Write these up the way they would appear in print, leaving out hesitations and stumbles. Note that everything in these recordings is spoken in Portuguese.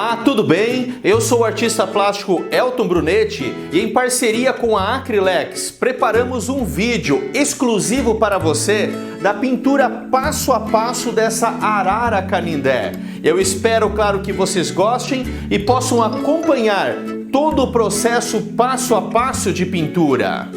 Olá, tudo bem? Eu sou o artista plástico Elton Brunetti e em parceria com a Acrylex preparamos um vídeo exclusivo para você da pintura passo a passo dessa arara canindé. Eu espero, claro, que vocês gostem e possam acompanhar todo o processo passo a passo de pintura.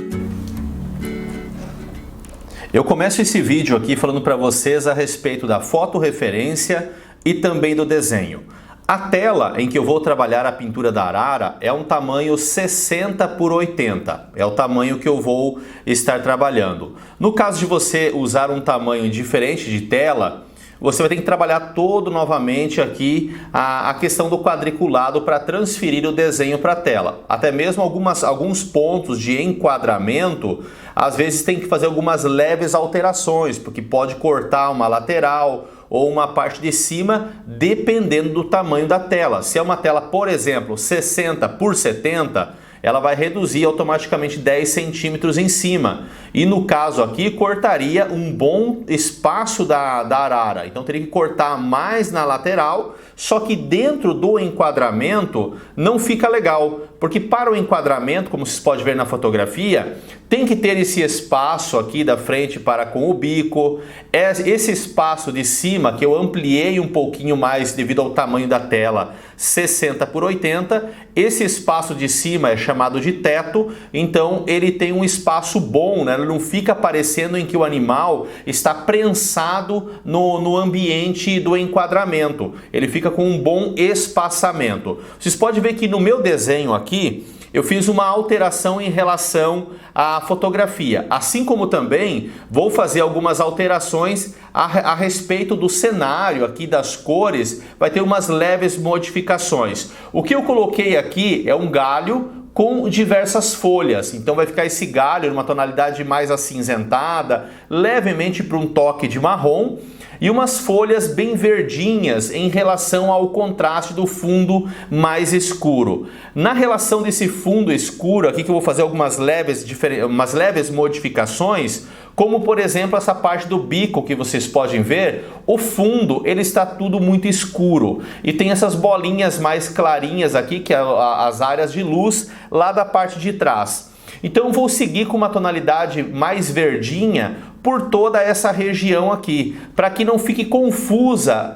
Eu começo esse vídeo aqui falando para vocês a respeito da fotorreferência e também do desenho. A tela em que eu vou trabalhar a pintura da arara é um tamanho 60 por 80, é o tamanho que eu vou estar trabalhando. No caso de você usar um tamanho diferente de tela, você vai ter que trabalhar todo novamente aqui a questão do quadriculado para transferir o desenho para a tela. Até mesmo alguns pontos de enquadramento, às vezes tem que fazer algumas leves alterações, porque pode cortar uma lateral ou uma parte de cima, dependendo do tamanho da tela. Se é uma tela, por exemplo, 60 por 70, ela vai reduzir automaticamente 10 centímetros em cima. E no caso aqui, cortaria um bom espaço da arara. Então teria que cortar mais na lateral, só que dentro do enquadramento não fica legal. Porque para o enquadramento, como vocês podem ver na fotografia, tem que ter esse espaço aqui da frente para com o bico. Esse espaço de cima, que eu ampliei um pouquinho mais devido ao tamanho da tela, 60 por 80, esse espaço de cima é chamado de teto, então ele tem um espaço bom, né? Ele não fica parecendo em que o animal está prensado no ambiente do enquadramento. Ele fica com um bom espaçamento. Vocês podem ver que no meu desenho aqui, eu fiz uma alteração em relação à fotografia, assim como também vou fazer algumas alterações a respeito do cenário aqui, das cores, vai ter umas leves modificações. O que eu coloquei aqui é um galho com diversas folhas, então vai ficar esse galho numa tonalidade mais acinzentada, levemente para um toque de marrom, e umas folhas bem verdinhas em relação ao contraste do fundo mais escuro. Na relação desse fundo escuro aqui, que eu vou fazer umas leves modificações, como por exemplo essa parte do bico que vocês podem ver, o fundo ele está tudo muito escuro e tem essas bolinhas mais clarinhas aqui, que é as áreas de luz lá da parte de trás. Então eu vou seguir com uma tonalidade mais verdinha por toda essa região aqui, para que não fique confusa,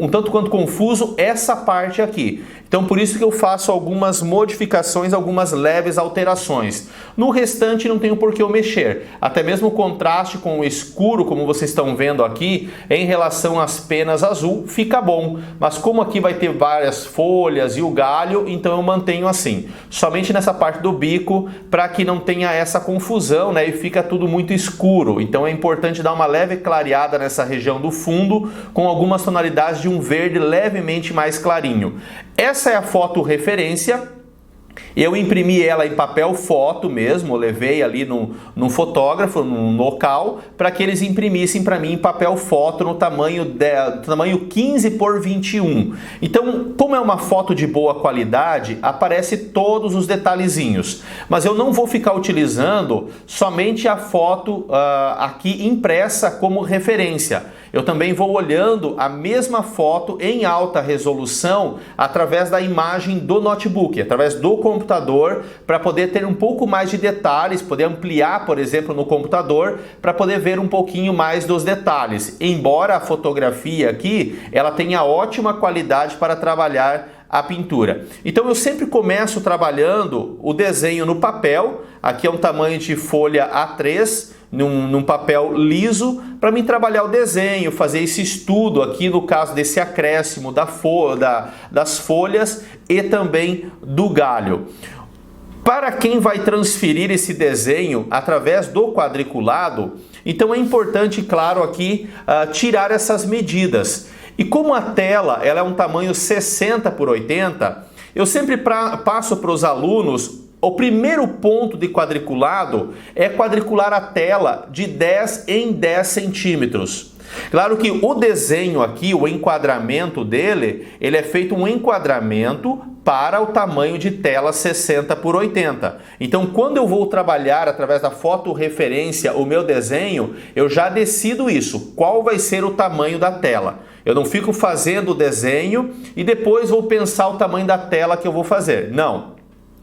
um tanto quanto confuso essa parte aqui. Então por isso que eu faço algumas modificações, algumas leves alterações. No restante não tenho por que eu mexer. Até mesmo o contraste com o escuro, como vocês estão vendo aqui, em relação às penas azul, fica bom. Mas como aqui vai ter várias folhas e o galho, então eu mantenho assim. Somente nessa parte do bico, para que não tenha essa confusão, né? E fica tudo muito escuro. Então é importante dar uma leve clareada nessa região do fundo, com algumas tonalidades de um verde levemente mais clarinho. Essa é a foto referência. Eu imprimi ela em papel foto mesmo, eu levei ali num fotógrafo, num local, para que eles imprimissem para mim em papel foto no tamanho 15 por 21. Então, como é uma foto de boa qualidade, aparece todos os detalhezinhos. Mas eu não vou ficar utilizando somente a foto aqui impressa como referência. Eu também vou olhando a mesma foto em alta resolução através da imagem do notebook, através do computador, para poder ter um pouco mais de detalhes, poder ampliar, por exemplo, no computador, para poder ver um pouquinho mais dos detalhes. Embora a fotografia aqui, ela tenha ótima qualidade para trabalhar a pintura. Então eu sempre começo trabalhando o desenho no papel, aqui é um tamanho de folha A3, num papel liso, para mim trabalhar o desenho, fazer esse estudo aqui no caso desse acréscimo das folhas e também do galho. Para quem vai transferir esse desenho através do quadriculado, então é importante, claro, aqui tirar essas medidas. E como a tela ela é um tamanho 60 por 80, eu sempre passo para os alunos. O primeiro ponto de quadriculado é quadricular a tela de 10 em 10 centímetros. Claro que o desenho aqui, o enquadramento dele, ele é feito um enquadramento para o tamanho de tela 60 por 80. Então, quando eu vou trabalhar através da fotorreferência o meu desenho, eu já decido isso, qual vai ser o tamanho da tela. Eu não fico fazendo o desenho e depois vou pensar o tamanho da tela que eu vou fazer. Não.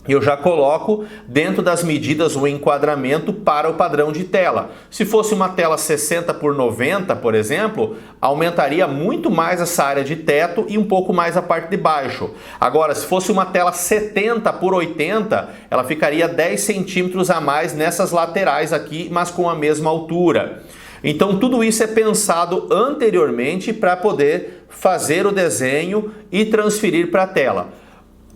Eu já coloco dentro das medidas o enquadramento para o padrão de tela. Se fosse uma tela 60 por 90, por exemplo, aumentaria muito mais essa área de teto e um pouco mais a parte de baixo. Agora, se fosse uma tela 70 por 80, ela ficaria 10 centímetros a mais nessas laterais aqui, mas com a mesma altura. Então tudo isso é pensado anteriormente para poder fazer o desenho e transferir para a tela.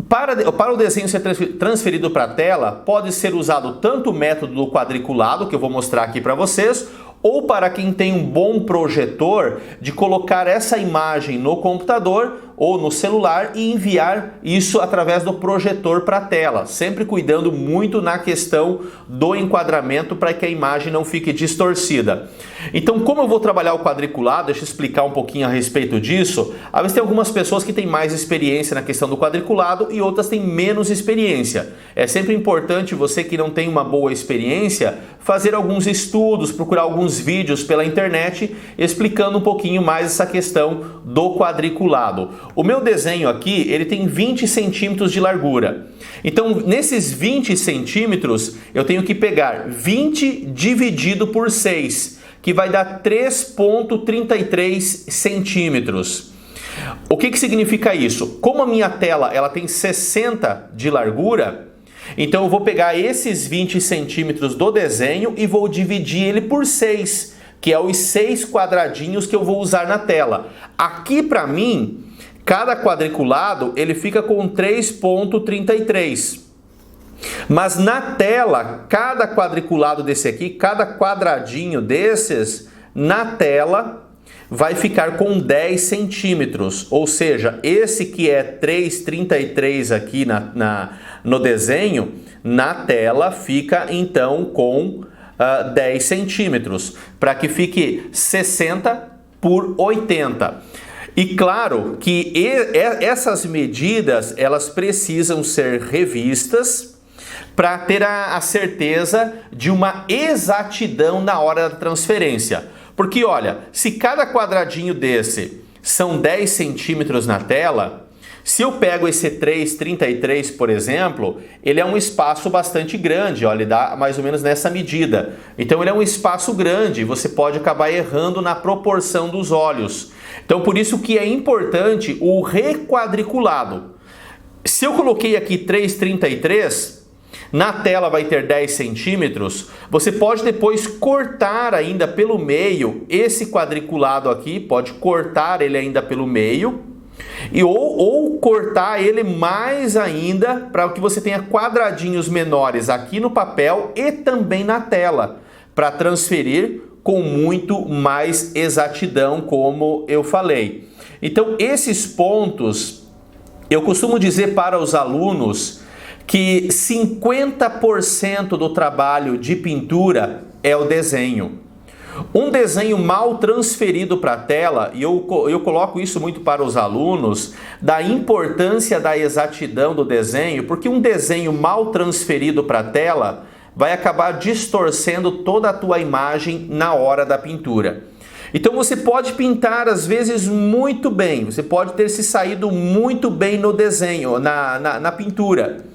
Para o desenho ser transferido para a tela, pode ser usado tanto o método do quadriculado, que eu vou mostrar aqui para vocês, ou para quem tem um bom projetor, de colocar essa imagem no computador ou no celular e enviar isso através do projetor para a tela, sempre cuidando muito na questão do enquadramento para que a imagem não fique distorcida. Então, como eu vou trabalhar o quadriculado, deixa eu explicar um pouquinho a respeito disso. Às vezes tem algumas pessoas que têm mais experiência na questão do quadriculado e outras têm menos experiência. É sempre importante você que não tem uma boa experiência fazer alguns estudos, procurar alguns vídeos pela internet explicando um pouquinho mais essa questão do quadriculado. O meu desenho aqui, ele tem 20 centímetros de largura. Então, nesses 20 centímetros, eu tenho que pegar 20 dividido por 6, que vai dar 3,33 centímetros. O que significa isso? Como a minha tela ela tem 60 de largura, então eu vou pegar esses 20 centímetros do desenho e vou dividir ele por 6, que é os 6 quadradinhos que eu vou usar na tela. Aqui para mim, cada quadriculado ele fica com 3,33. Mas na tela, cada quadriculado desse aqui, cada quadradinho desses, na tela vai ficar com 10 centímetros. Ou seja, esse que é 3,33 aqui no desenho, na tela fica então com 10 centímetros, para que fique 60 por 80. E claro que essas medidas elas precisam ser revistas para ter a certeza de uma exatidão na hora da transferência. Porque olha, se cada quadradinho desse são 10 centímetros na tela, se eu pego esse 3,33, por exemplo, ele é um espaço bastante grande, ó, ele dá mais ou menos nessa medida. Então ele é um espaço grande, você pode acabar errando na proporção dos olhos. Então por isso que é importante o requadriculado. Se eu coloquei aqui 3,33, na tela vai ter 10 centímetros, você pode depois cortar ainda pelo meio esse quadriculado aqui, pode cortar ele ainda pelo meio, ou cortar ele mais ainda para que você tenha quadradinhos menores aqui no papel e também na tela, para transferir com muito mais exatidão, como eu falei. Então esses pontos, eu costumo dizer para os alunos que 50% do trabalho de pintura é o desenho. Um desenho mal transferido para a tela, e eu coloco isso muito para os alunos, da importância da exatidão do desenho, porque um desenho mal transferido para a tela vai acabar distorcendo toda a tua imagem na hora da pintura. Então você pode pintar às vezes muito bem, você pode ter se saído muito bem no desenho, na pintura.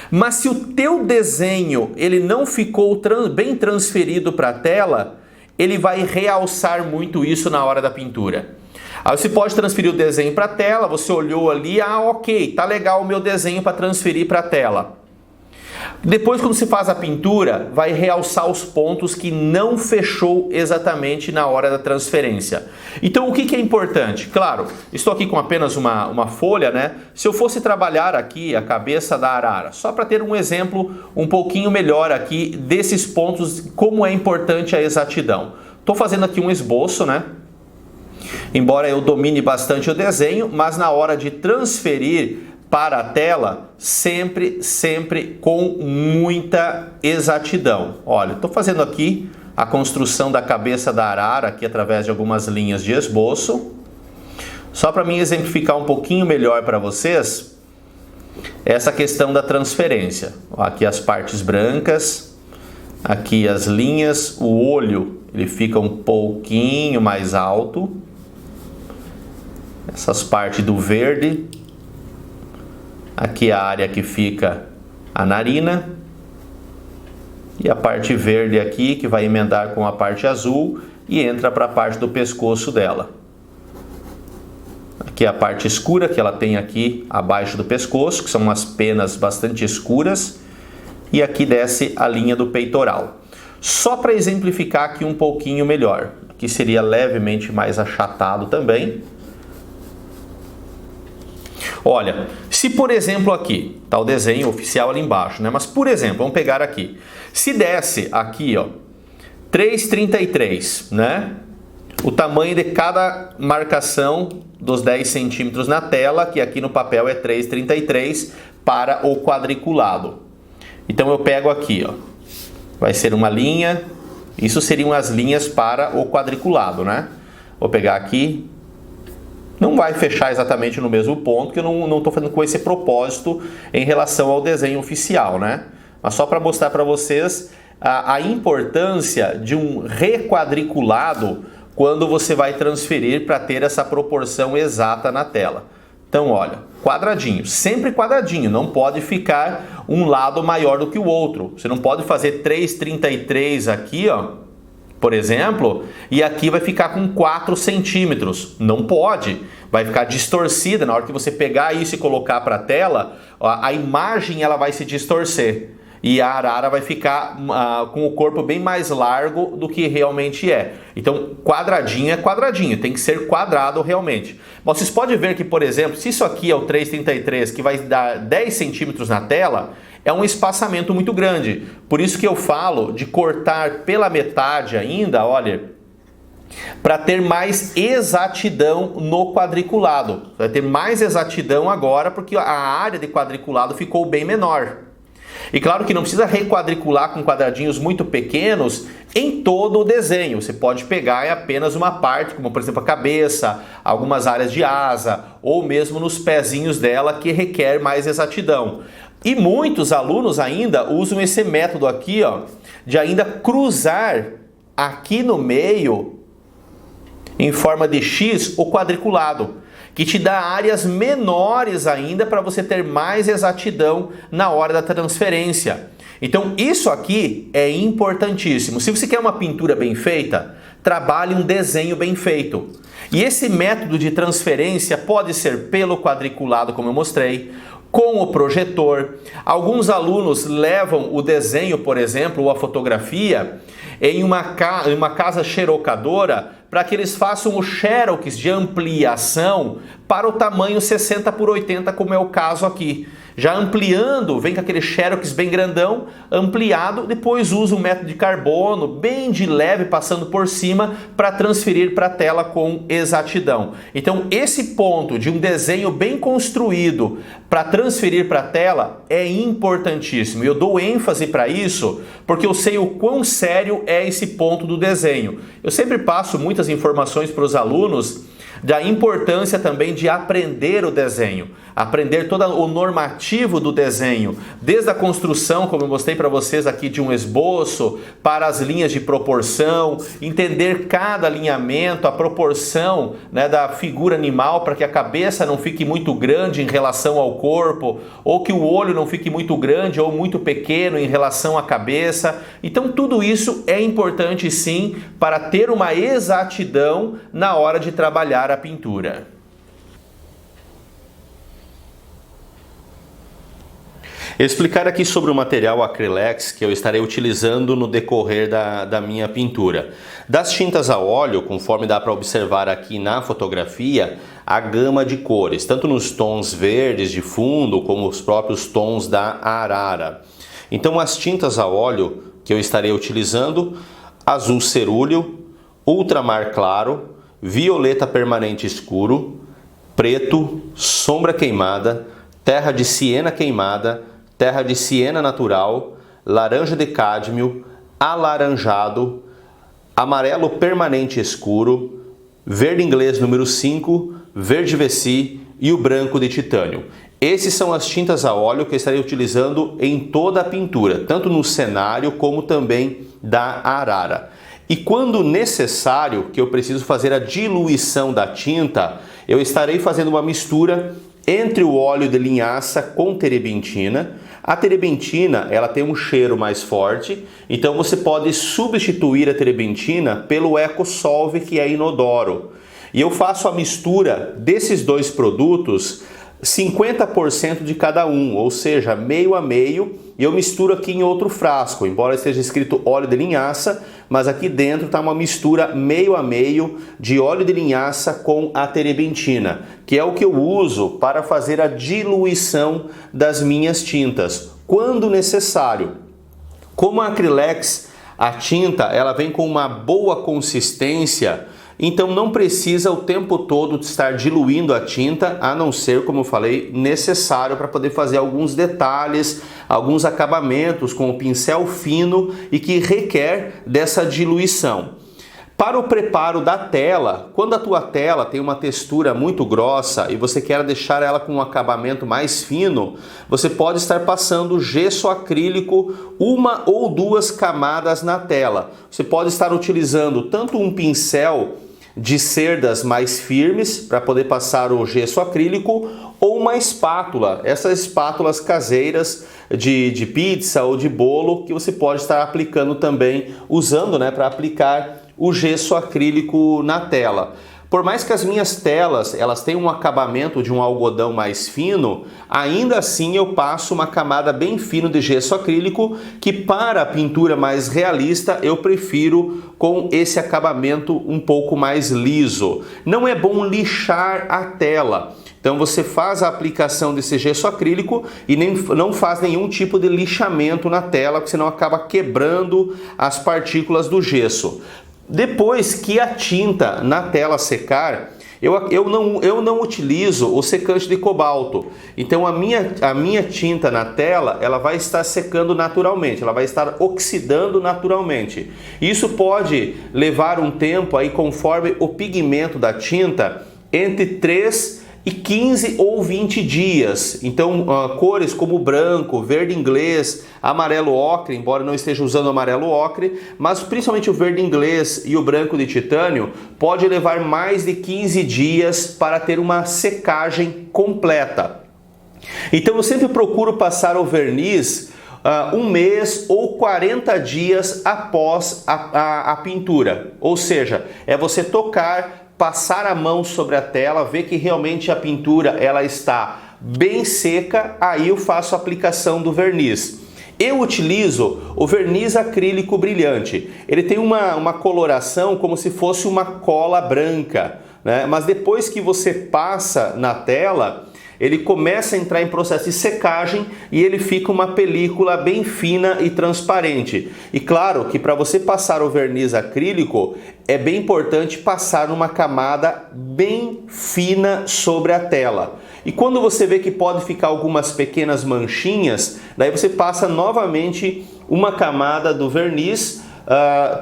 Mas se o teu desenho ele não ficou bem transferido para a tela, ele vai realçar muito isso na hora da pintura. Aí você pode transferir o desenho para a tela, você olhou ali, ok, tá legal o meu desenho para transferir para a tela. Depois, quando se faz a pintura, vai realçar os pontos que não fechou exatamente na hora da transferência. Então, o que é importante? Claro, estou aqui com apenas uma folha, né? Se eu fosse trabalhar aqui a cabeça da arara, só para ter um exemplo um pouquinho melhor aqui desses pontos, como é importante a exatidão. Estou fazendo aqui um esboço, né? Embora eu domine bastante o desenho, mas na hora de transferir para a tela, sempre com muita exatidão. Olha, estou fazendo aqui a construção da cabeça da arara, aqui através de algumas linhas de esboço. Só para mim exemplificar um pouquinho melhor para vocês, essa questão da transferência. Aqui as partes brancas, aqui as linhas, o olho ele fica um pouquinho mais alto. Essas partes do verde, aqui a área que fica a narina, e a parte verde aqui que vai emendar com a parte azul e entra para a parte do pescoço dela. Aqui é a parte escura que ela tem aqui abaixo do pescoço, que são umas penas bastante escuras, e aqui desce a linha do peitoral. Só para exemplificar aqui um pouquinho melhor, aqui seria levemente mais achatado também. Olha, se por exemplo aqui, tá o desenho oficial ali embaixo, né? Mas por exemplo, vamos pegar aqui. Se desse aqui, ó, 3,33, né? O tamanho de cada marcação dos 10 centímetros na tela, que aqui no papel é 3,33 para o quadriculado. Então eu pego aqui, ó, vai ser uma linha, isso seriam as linhas para o quadriculado, né? Vou pegar aqui, não vai fechar exatamente no mesmo ponto, que eu não estou fazendo com esse propósito em relação ao desenho oficial, né? Mas só para mostrar para vocês a importância de um requadriculado quando você vai transferir para ter essa proporção exata na tela. Então, olha, quadradinho, sempre quadradinho, não pode ficar um lado maior do que o outro. Você não pode fazer 3,33 aqui, ó, por exemplo, e aqui vai ficar com 4 centímetros. Não pode, vai ficar distorcida. Na hora que você pegar isso e colocar para a tela, a imagem ela vai se distorcer. E a arara vai ficar com o corpo bem mais largo do que realmente é. Então, quadradinho é quadradinho, tem que ser quadrado realmente. Mas vocês podem ver que, por exemplo, se isso aqui é o 3,33, que vai dar 10 centímetros na tela, é um espaçamento muito grande. Por isso que eu falo de cortar pela metade ainda, olha, para ter mais exatidão no quadriculado. Vai ter mais exatidão agora porque a área de quadriculado ficou bem menor. E claro que não precisa requadricular com quadradinhos muito pequenos em todo o desenho. Você pode pegar em apenas uma parte, como por exemplo a cabeça, algumas áreas de asa, ou mesmo nos pezinhos dela que requer mais exatidão. E muitos alunos ainda usam esse método aqui, ó, de ainda cruzar aqui no meio, em forma de X, o quadriculado, que te dá áreas menores ainda para você ter mais exatidão na hora da transferência. Então isso aqui é importantíssimo. Se você quer uma pintura bem feita, trabalhe um desenho bem feito. E esse método de transferência pode ser pelo quadriculado, como eu mostrei, com o projetor. Alguns alunos levam o desenho, por exemplo, ou a fotografia, em uma casa xerocadora para que eles façam o xerox de ampliação para o tamanho 60 por 80, como é o caso aqui. Já ampliando, vem com aquele xerox bem grandão, ampliado, depois usa um método de carbono, bem de leve, passando por cima, para transferir para a tela com exatidão. Então, esse ponto de um desenho bem construído para transferir para a tela é importantíssimo. Eu dou ênfase para isso porque eu sei o quão sério é esse ponto do desenho. Eu sempre passo muitas informações para os alunos da importância também de aprender o desenho, aprender todo o normativo do desenho, desde a construção, como eu mostrei para vocês aqui, de um esboço, para as linhas de proporção, entender cada alinhamento, a proporção, né, da figura animal, para que a cabeça não fique muito grande em relação ao corpo, ou que o olho não fique muito grande ou muito pequeno em relação à cabeça. Então tudo isso é importante sim para ter uma exatidão na hora de trabalhar a pintura. Explicar aqui sobre o material acrylex que eu estarei utilizando no decorrer da minha pintura. Das tintas a óleo, conforme dá para observar aqui na fotografia, a gama de cores, tanto nos tons verdes de fundo como os próprios tons da arara. Então as tintas a óleo que eu estarei utilizando: azul cerúleo, ultramar claro, violeta permanente escuro, preto, sombra queimada, terra de siena queimada, terra de siena natural, laranja de cádmio, alaranjado, amarelo permanente escuro, verde inglês número 5, verde Vessi e o branco de titânio. Esses são as tintas a óleo que eu estarei utilizando em toda a pintura, tanto no cenário como também da arara. E quando necessário, que eu preciso fazer a diluição da tinta, eu estarei fazendo uma mistura entre o óleo de linhaça com terebentina. A terebentina, ela tem um cheiro mais forte, então você pode substituir a terebentina pelo EcoSolve, que é inodoro. E eu faço a mistura desses dois produtos, 50% de cada um, ou seja, meio a meio, e eu misturo aqui em outro frasco, embora esteja escrito óleo de linhaça, mas aqui dentro está uma mistura meio a meio de óleo de linhaça com a terebentina, que é o que eu uso para fazer a diluição das minhas tintas, quando necessário. Como a Acrylex, a tinta, ela vem com uma boa consistência, então não precisa o tempo todo estar diluindo a tinta, a não ser, como eu falei, necessário para poder fazer alguns detalhes, alguns acabamentos com o pincel fino e que requer dessa diluição. Para o preparo da tela, quando a tua tela tem uma textura muito grossa e você quer deixar ela com um acabamento mais fino, você pode estar passando gesso acrílico 1 ou 2 camadas na tela. Você pode estar utilizando tanto um pincel de cerdas mais firmes para poder passar o gesso acrílico ou uma espátula, essas espátulas caseiras de pizza ou de bolo que você pode estar aplicando também, usando, né, para aplicar o gesso acrílico na tela. Por mais que as minhas telas elas tenham um acabamento de um algodão mais fino, ainda assim eu passo uma camada bem fina de gesso acrílico, que para a pintura mais realista eu prefiro com esse acabamento um pouco mais liso. Não é bom lixar a tela. Então você faz a aplicação desse gesso acrílico e não faz nenhum tipo de lixamento na tela, porque senão acaba quebrando as partículas do gesso. Depois que a tinta na tela secar, eu não utilizo o secante de cobalto. Então a minha tinta na tela, ela vai estar secando naturalmente, ela vai estar oxidando naturalmente. Isso pode levar um tempo aí, conforme o pigmento da tinta, entre 3 e 15 ou 20 dias. Então, cores como branco, verde inglês, amarelo ocre, embora não esteja usando amarelo ocre, mas principalmente o verde inglês e o branco de titânio, pode levar mais de 15 dias para ter uma secagem completa. Então, eu sempre procuro passar o verniz 1 mês ou 40 dias após a pintura. Ou seja, é você tocar, passar a mão sobre a tela, ver que realmente a pintura ela está bem seca, aí eu faço a aplicação do verniz. Eu utilizo o verniz acrílico brilhante. Ele tem uma coloração como se fosse uma cola branca, né? Mas depois que você passa na tela, ele começa a entrar em processo de secagem e ele fica uma película bem fina e transparente. E claro que para você passar o verniz acrílico, é bem importante passar uma camada bem fina sobre a tela. E quando você vê que pode ficar algumas pequenas manchinhas, daí você passa novamente uma camada do verniz,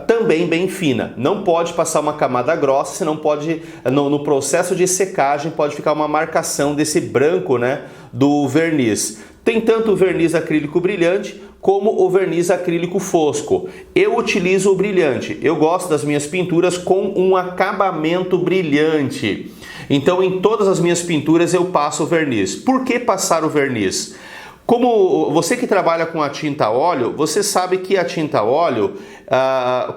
também bem fina. Não pode passar uma camada grossa, senão pode, no processo de secagem, pode ficar uma marcação desse branco, né, do verniz. Tem tanto o verniz acrílico brilhante como o verniz acrílico fosco. Eu utilizo o brilhante. Eu gosto das minhas pinturas com um acabamento brilhante. Então, em todas as minhas pinturas eu passo o verniz. Por que passar o verniz? Como você que trabalha com a tinta a óleo, você sabe que a tinta a óleo,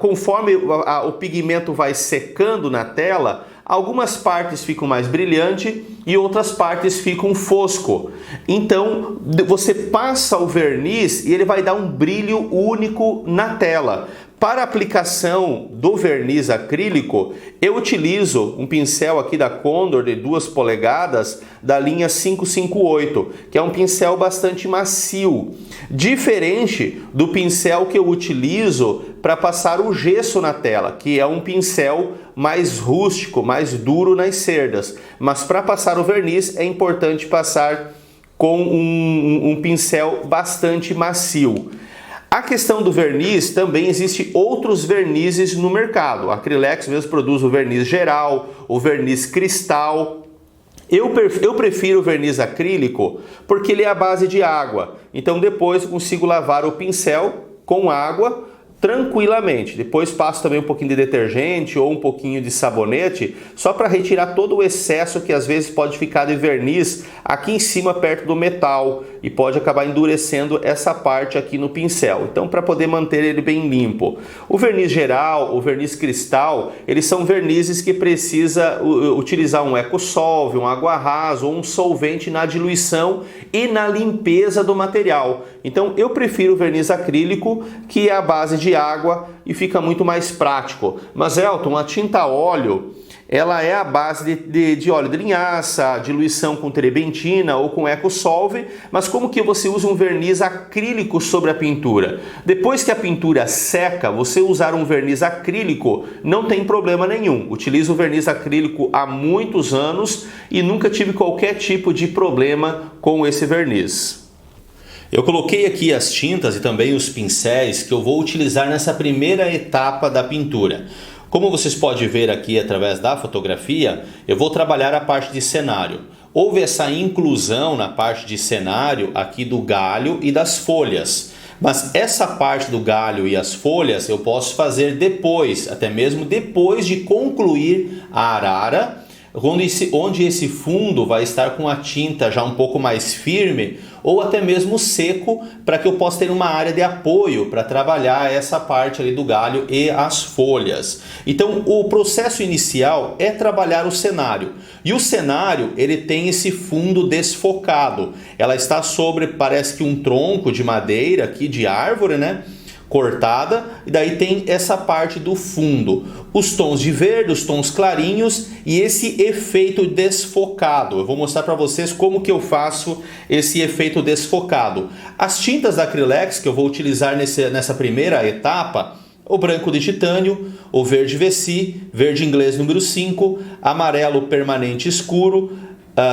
conforme o pigmento vai secando na tela, algumas partes ficam mais brilhantes e outras partes ficam fosco. Então você passa o verniz e ele vai dar um brilho único na tela. Para a aplicação do verniz acrílico, eu utilizo um pincel aqui da Condor de 2 polegadas da linha 558, que é um pincel bastante macio, diferente do pincel que eu utilizo para passar o gesso na tela, que é um pincel mais rústico, mais duro nas cerdas. Mas para passar o verniz é importante passar com um pincel bastante macio. A questão do verniz, também existe outros vernizes no mercado. A Acrylex mesmo produz o verniz geral, o verniz cristal. Eu prefiro o verniz acrílico porque ele é à base de água. Então depois eu consigo lavar o pincel com água tranquilamente. Depois passo também um pouquinho de detergente ou um pouquinho de sabonete, só para retirar todo o excesso que às vezes pode ficar de verniz aqui em cima perto do metal e pode acabar endurecendo essa parte aqui no pincel. Então, para poder manter ele bem limpo. O verniz geral, o verniz cristal, eles são vernizes que precisa utilizar um EcoSolve, um água rasa ou um solvente na diluição e na limpeza do material. Então, eu prefiro o verniz acrílico, que é a base de água e fica muito mais prático. Mas, Elton, a tinta a óleo, ela é a base de óleo de linhaça, diluição com terebentina ou com EcoSolve, mas como que você usa um verniz acrílico sobre a pintura? Depois que a pintura seca, você usar um verniz acrílico não tem problema nenhum. Utilizo o verniz acrílico há muitos anos e nunca tive qualquer tipo de problema com esse verniz. Eu coloquei aqui as tintas e também os pincéis que eu vou utilizar nessa primeira etapa da pintura. Como vocês podem ver aqui através da fotografia, eu vou trabalhar a parte de cenário. Houve essa inclusão na parte de cenário aqui do galho e das folhas. Mas essa parte do galho e as folhas eu posso fazer depois, até mesmo depois de concluir a arara, onde esse fundo vai estar com a tinta já um pouco mais firme ou até mesmo seco, para que eu possa ter uma área de apoio para trabalhar essa parte ali do galho e as folhas. Então o processo inicial é trabalhar o cenário. E o cenário, ele tem esse fundo desfocado. Ela está sobre, parece que um tronco de madeira aqui, de árvore, né? Cortada, e daí tem essa parte do fundo, os tons de verde, os tons clarinhos e esse efeito desfocado. Eu vou mostrar para vocês como que eu faço esse efeito desfocado. As tintas da Acrylex que eu vou utilizar nessa primeira etapa: o branco de titânio, o verde VC, verde inglês número 5, amarelo permanente escuro,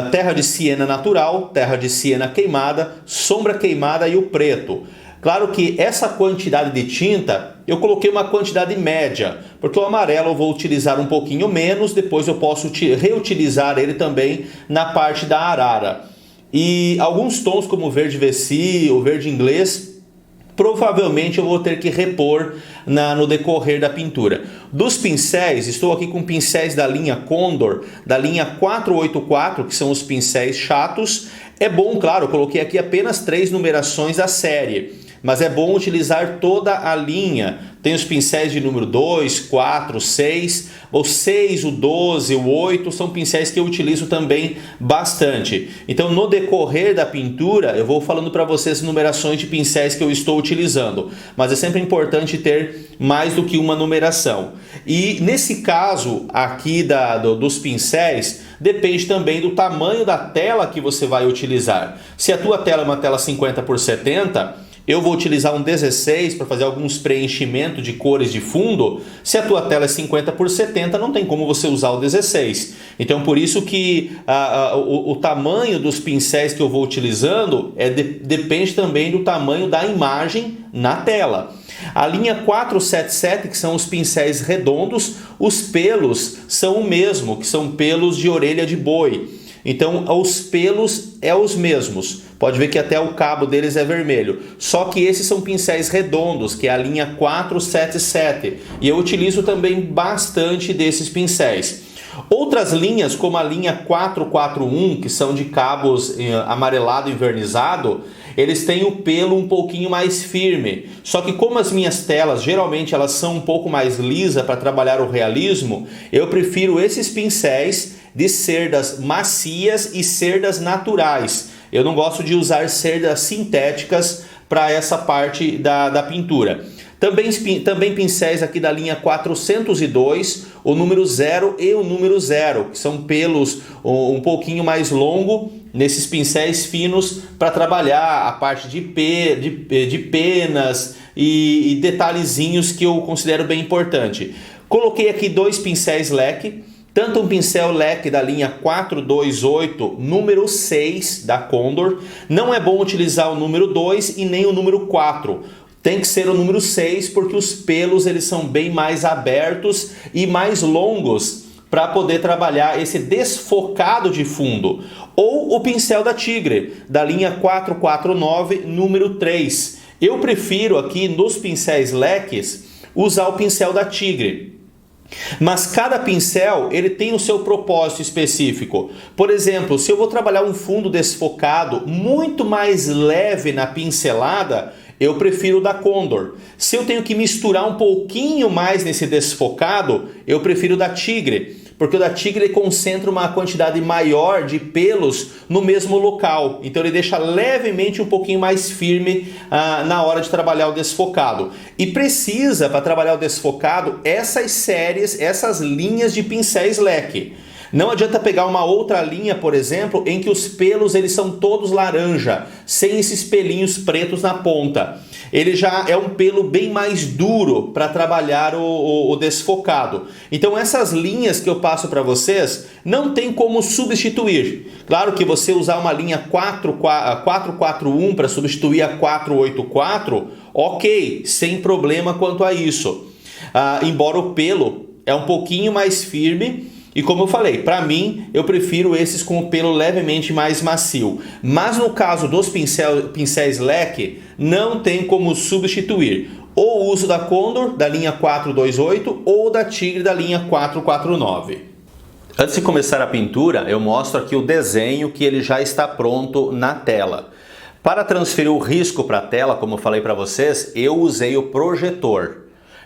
terra de siena natural, terra de siena queimada, sombra queimada e o preto. Claro que essa quantidade de tinta, eu coloquei uma quantidade média, porque o amarelo eu vou utilizar um pouquinho menos, depois eu posso reutilizar ele também na parte da arara. E alguns tons como o verde VC, o verde inglês, provavelmente eu vou ter que repor no decorrer da pintura. Dos pincéis, estou aqui com pincéis da linha Condor, da linha 484, que são os pincéis chatos. É bom, claro, eu coloquei aqui apenas 3 numerações da série, mas é bom utilizar toda a linha. Tem os pincéis de número 2, 4, 6, o 6, o 12, o 8, são pincéis que eu utilizo também bastante. Então no decorrer da pintura eu vou falando para vocês numerações de pincéis que eu estou utilizando, mas é sempre importante ter mais do que uma numeração. E nesse caso aqui dos pincéis, depende também do tamanho da tela que você vai utilizar. Se a tua tela é uma tela 50x70, eu vou utilizar um 16 para fazer alguns preenchimentos de cores de fundo. Se a tua tela é 50x70, não tem como você usar o 16. Então por isso que o tamanho dos pincéis que eu vou utilizando depende também do tamanho da imagem na tela. A linha 477, que são os pincéis redondos, os pelos são o mesmo, que são pelos de orelha de boi. Então os pelos é os mesmos. Pode ver que até o cabo deles é vermelho. Só que esses são pincéis redondos, que é a linha 477. E eu utilizo também bastante desses pincéis. Outras linhas, como a linha 441, que são de cabos amarelado e vernizado, eles têm o pelo um pouquinho mais firme. Só que como as minhas telas, geralmente elas são um pouco mais lisas para trabalhar o realismo, eu prefiro esses pincéis de cerdas macias e cerdas naturais. Eu não gosto de usar cerdas sintéticas para essa parte da pintura. Também pincéis aqui da linha 402, o número 0 e o número 0, que são pelos um pouquinho mais longo nesses pincéis finos para trabalhar a parte de penas e detalhezinhos que eu considero bem importante. Coloquei aqui 2 pincéis leque. Tanto um pincel leque da linha 428, número 6 da Condor. Não é bom utilizar o número 2 e nem o número 4. Tem que ser o número 6 porque os pelos eles são bem mais abertos e mais longos para poder trabalhar esse desfocado de fundo. Ou o pincel da Tigre, da linha 449, número 3. Eu prefiro aqui nos pincéis leques usar o pincel da Tigre. Mas cada pincel ele tem o seu propósito específico. Por exemplo, se eu vou trabalhar um fundo desfocado muito mais leve na pincelada, eu prefiro o da Condor. Se eu tenho que misturar um pouquinho mais nesse desfocado, eu prefiro o da Tigre. Porque o da Tigre ele concentra uma quantidade maior de pelos no mesmo local. Então ele deixa levemente um pouquinho mais firme na hora de trabalhar o desfocado. E precisa, para trabalhar o desfocado, essas séries, essas linhas de pincéis leque. Não adianta pegar uma outra linha, por exemplo, em que os pelos eles são todos laranja, sem esses pelinhos pretos na ponta. Ele já é um pelo bem mais duro para trabalhar o desfocado. Então essas linhas que eu passo para vocês não tem como substituir. Claro que você usar uma linha 441 para substituir a 484, ok, sem problema quanto a isso. Embora o pelo é um pouquinho mais firme, e como eu falei, para mim, eu prefiro esses com o pelo levemente mais macio. Mas no caso dos pincéis leque, não tem como substituir. Ou o uso da Condor, da linha 428, ou da Tigre, da linha 449. Antes de começar a pintura, eu mostro aqui o desenho que ele já está pronto na tela. Para transferir o risco para a tela, como eu falei para vocês, eu usei o projetor.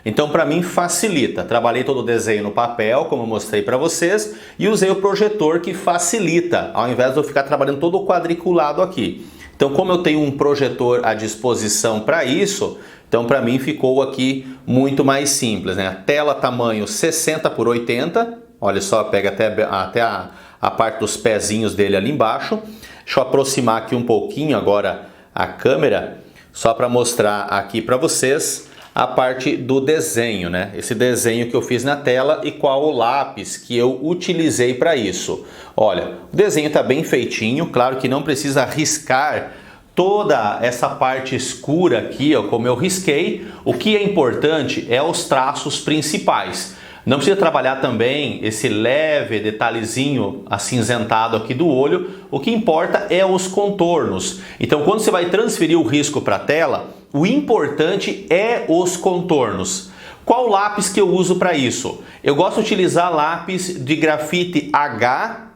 Então para mim facilita, trabalhei todo o desenho no papel, como eu mostrei para vocês, e usei o projetor que facilita, ao invés de eu ficar trabalhando todo quadriculado aqui. Então como eu tenho um projetor à disposição para isso, então para mim ficou aqui muito mais simples, né? A tela tamanho 60 por 80, olha só, pega até a parte dos pezinhos dele ali embaixo. Deixa eu aproximar aqui um pouquinho agora a câmera, só para mostrar aqui para vocês a parte do desenho, né? Esse desenho que eu fiz na tela e qual o lápis que eu utilizei para isso. Olha, o desenho está bem feitinho, claro que não precisa riscar toda essa parte escura aqui, ó, como eu risquei. O que é importante é os traços principais. Não precisa trabalhar também esse leve detalhezinho acinzentado aqui do olho. O que importa é os contornos. Então, quando você vai transferir o risco para a tela, o importante é os contornos. Qual lápis que eu uso para isso? Eu gosto de utilizar lápis de grafite H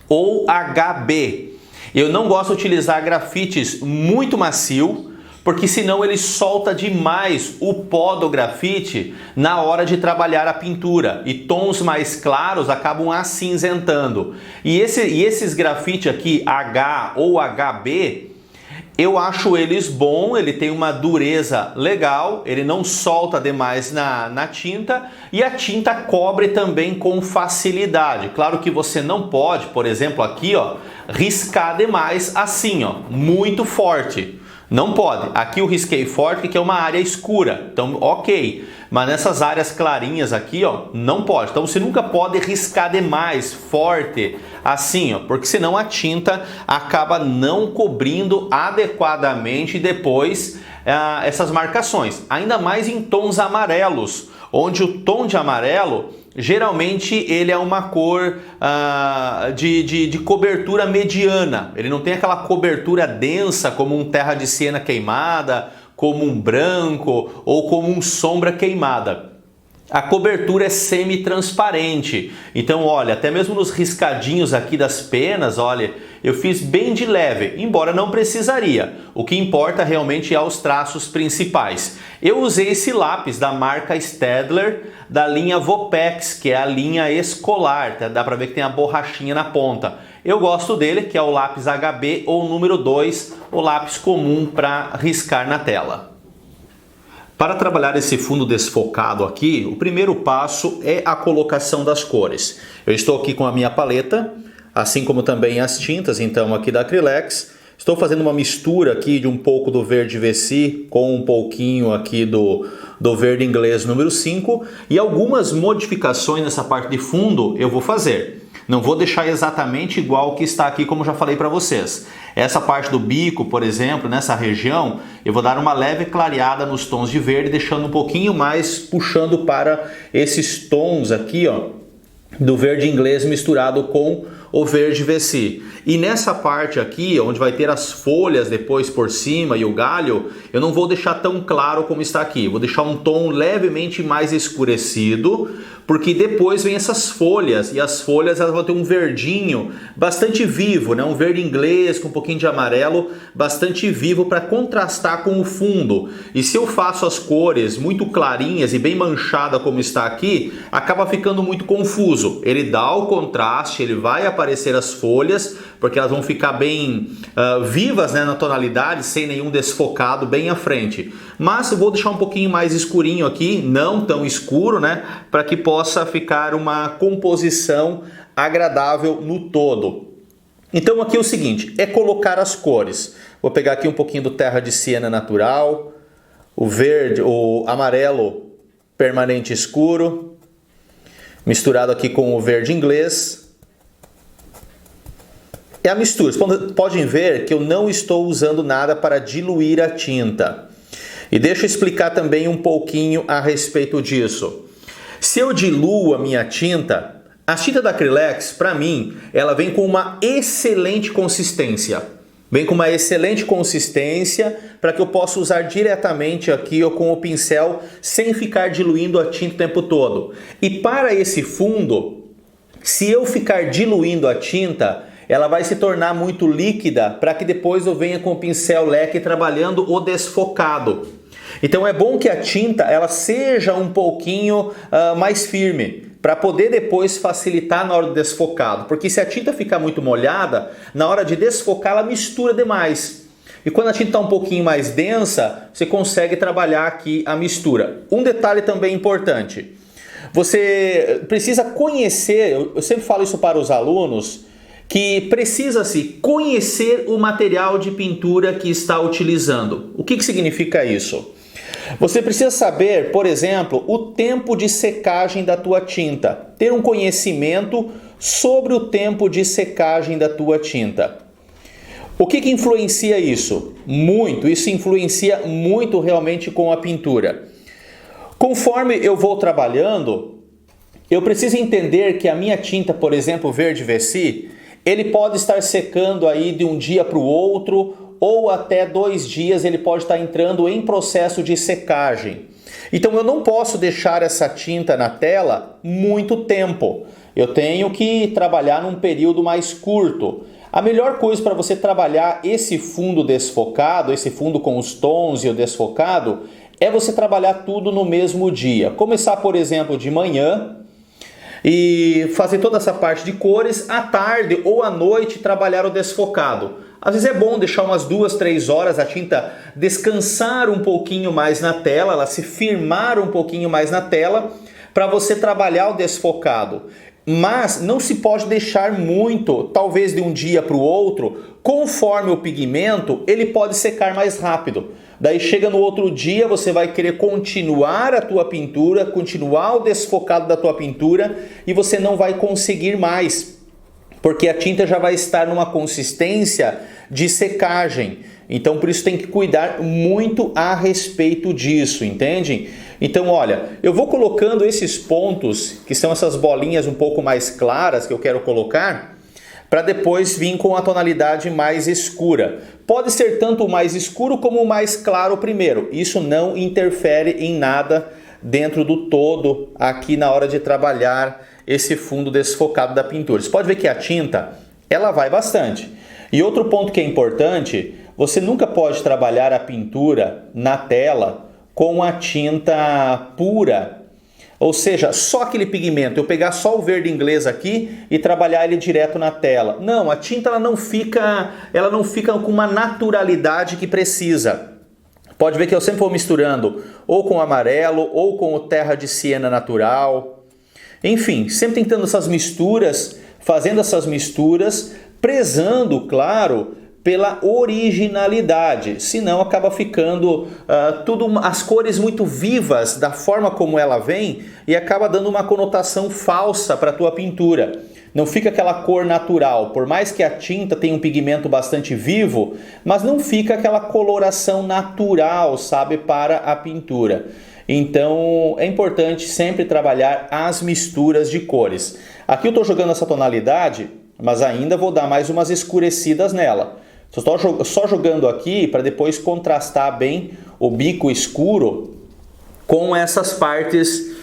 ou HB. Eu não gosto de utilizar grafites muito macio, porque senão ele solta demais o pó do grafite na hora de trabalhar a pintura e tons mais claros acabam acinzentando. E esses grafites aqui H ou HB, eu acho eles bons, ele tem uma dureza legal, ele não solta demais na tinta e a tinta cobre também com facilidade. Claro que você não pode, por exemplo aqui, ó, riscar demais assim, ó, muito forte. Não pode. Aqui eu risquei forte, que é uma área escura. Então, ok. Mas nessas áreas clarinhas aqui, ó, não pode. Então, você nunca pode riscar demais, forte, assim, ó, porque senão a tinta acaba não cobrindo adequadamente depois essas marcações. Ainda mais em tons amarelos, onde o tom de amarelo geralmente ele é uma cor de cobertura mediana. Ele não tem aquela cobertura densa como um terra de siena queimada, como um branco ou como um sombra queimada. A cobertura é semi-transparente. Então, olha, até mesmo nos riscadinhos aqui das penas, olha, eu fiz bem de leve, embora não precisaria. O que importa realmente é os traços principais. Eu usei esse lápis da marca Staedtler, da linha Vopex, que é a linha escolar, tá? Dá para ver que tem a borrachinha na ponta. Eu gosto dele, que é o lápis HB ou número 2, o lápis comum para riscar na tela. Para trabalhar esse fundo desfocado aqui, o primeiro passo é a colocação das cores. Eu estou aqui com a minha paleta, assim como também as tintas, então aqui da Acrylex. Estou fazendo uma mistura aqui de um pouco do verde VC com um pouquinho aqui do verde inglês número 5 e algumas modificações nessa parte de fundo eu vou fazer. Não vou deixar exatamente igual que está aqui, como já falei para vocês. Essa parte do bico, por exemplo, nessa região, eu vou dar uma leve clareada nos tons de verde, deixando um pouquinho mais puxando para esses tons aqui, ó, do verde inglês misturado com o verde VC. E nessa parte aqui, onde vai ter as folhas depois por cima e o galho, eu não vou deixar tão claro como está aqui. Vou deixar um tom levemente mais escurecido, porque depois vem essas folhas, e as folhas elas vão ter um verdinho bastante vivo, né? Um verde inglês com um pouquinho de amarelo, bastante vivo para contrastar com o fundo. E se eu faço as cores muito clarinhas e bem manchada como está aqui, acaba ficando muito confuso. Ele dá o contraste, ele vai aparecer as folhas, porque elas vão ficar bem vivas, né, na tonalidade, sem nenhum desfocado bem à frente. Mas eu vou deixar um pouquinho mais escurinho aqui, não tão escuro, né, para que possa ficar uma composição agradável no todo. Então aqui é o seguinte, é colocar as cores. Vou pegar aqui um pouquinho do terra de siena natural, o verde, o amarelo permanente escuro, misturado aqui com o verde inglês. É a mistura. Vocês podem ver que eu não estou usando nada para diluir a tinta. E deixa eu explicar também um pouquinho a respeito disso. Se eu diluo a minha tinta, a tinta da Acrylex, para mim, ela vem com uma excelente consistência. Vem com uma excelente consistência para que eu possa usar diretamente aqui ou com o pincel sem ficar diluindo a tinta o tempo todo. E para esse fundo, se eu ficar diluindo a tinta, ela vai se tornar muito líquida para que depois eu venha com o pincel leque trabalhando o desfocado. Então é bom que a tinta ela seja um pouquinho mais firme, para poder depois facilitar na hora do desfocado. Porque se a tinta ficar muito molhada, na hora de desfocar ela mistura demais. E quando a tinta está um pouquinho mais densa, você consegue trabalhar aqui a mistura. Um detalhe também importante. Você precisa conhecer, eu sempre falo isso para os alunos, que precisa-se conhecer o material de pintura que está utilizando. O que significa isso? Você precisa saber, por exemplo, o tempo de secagem da tua tinta. Ter um conhecimento sobre o tempo de secagem da tua tinta. O que influencia isso? Muito. Isso influencia muito realmente com a pintura. Conforme eu vou trabalhando, eu preciso entender que a minha tinta, por exemplo, verde VC, ele pode estar secando aí de um dia para o outro, ou até 2 dias ele pode estar entrando em processo de secagem. Então eu não posso deixar essa tinta na tela muito tempo. Eu tenho que trabalhar num período mais curto. A melhor coisa para você trabalhar esse fundo desfocado, esse fundo com os tons e o desfocado, é você trabalhar tudo no mesmo dia. Começar, por exemplo, de manhã, e fazer toda essa parte de cores, à tarde ou à noite trabalhar o desfocado. Às vezes é bom deixar umas 2, 3 horas a tinta descansar um pouquinho mais na tela, ela se firmar um pouquinho mais na tela, para você trabalhar o desfocado. Mas não se pode deixar muito, talvez de um dia para o outro, conforme o pigmento, ele pode secar mais rápido. Daí chega no outro dia, você vai querer continuar a tua pintura, continuar o desfocado da tua pintura e você não vai conseguir mais, porque a tinta já vai estar numa consistência de secagem. Então por isso tem que cuidar muito a respeito disso, entende? Então olha, eu vou colocando esses pontos, que são essas bolinhas um pouco mais claras que eu quero colocar, para depois vir com a tonalidade mais escura. Pode ser tanto o mais escuro como o mais claro primeiro. Isso não interfere em nada dentro do todo aqui na hora de trabalhar esse fundo desfocado da pintura. Você pode ver que a tinta, ela vai bastante. E outro ponto que é importante, você nunca pode trabalhar a pintura na tela com a tinta pura. Ou seja, só aquele pigmento, eu pegar só o verde inglês aqui e trabalhar ele direto na tela. Não, a tinta ela não fica com uma naturalidade que precisa. Pode ver que eu sempre vou misturando ou com amarelo ou com o terra de siena natural. Enfim, sempre tentando essas misturas, fazendo essas misturas, prezando, claro, pela originalidade, senão acaba ficando as cores muito vivas da forma como ela vem e acaba dando uma conotação falsa para a tua pintura. não fica aquela cor natural. Por mais que a tinta tenha um pigmento bastante vivo, mas não fica aquela coloração natural, sabe, para a pintura. Então é importante sempre trabalhar as misturas de cores. Aqui eu estou jogando essa tonalidade, mas ainda vou dar mais umas escurecidas nela. Estou só jogando aqui para depois contrastar bem o bico escuro com essas partes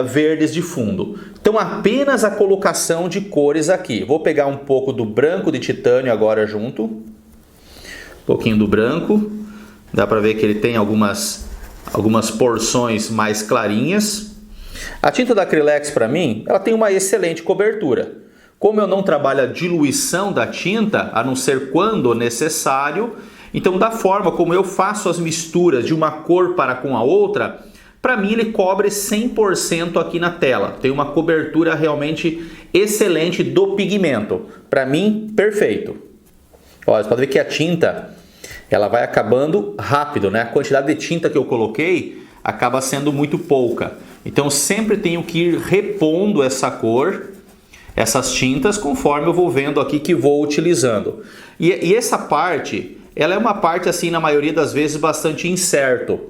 verdes de fundo. Então apenas a colocação de cores aqui. Vou pegar um pouco do branco de titânio agora junto. Um pouquinho do branco. Dá para ver que ele tem algumas porções mais clarinhas. A tinta da Acrylex para mim, ela tem uma excelente cobertura. Como eu não trabalho a diluição da tinta, a não ser quando necessário, então da forma como eu faço as misturas de uma cor para com a outra, para mim ele cobre 100% aqui na tela. Tem uma cobertura realmente excelente do pigmento. Para mim, perfeito. Olha, você pode ver que a tinta ela vai acabando rápido, né? A quantidade de tinta que eu coloquei acaba sendo muito pouca. Então sempre tenho que ir repondo essa cor, essas tintas, conforme eu vou vendo aqui que vou utilizando. E essa parte, ela é uma parte assim, na maioria das vezes, bastante incerto.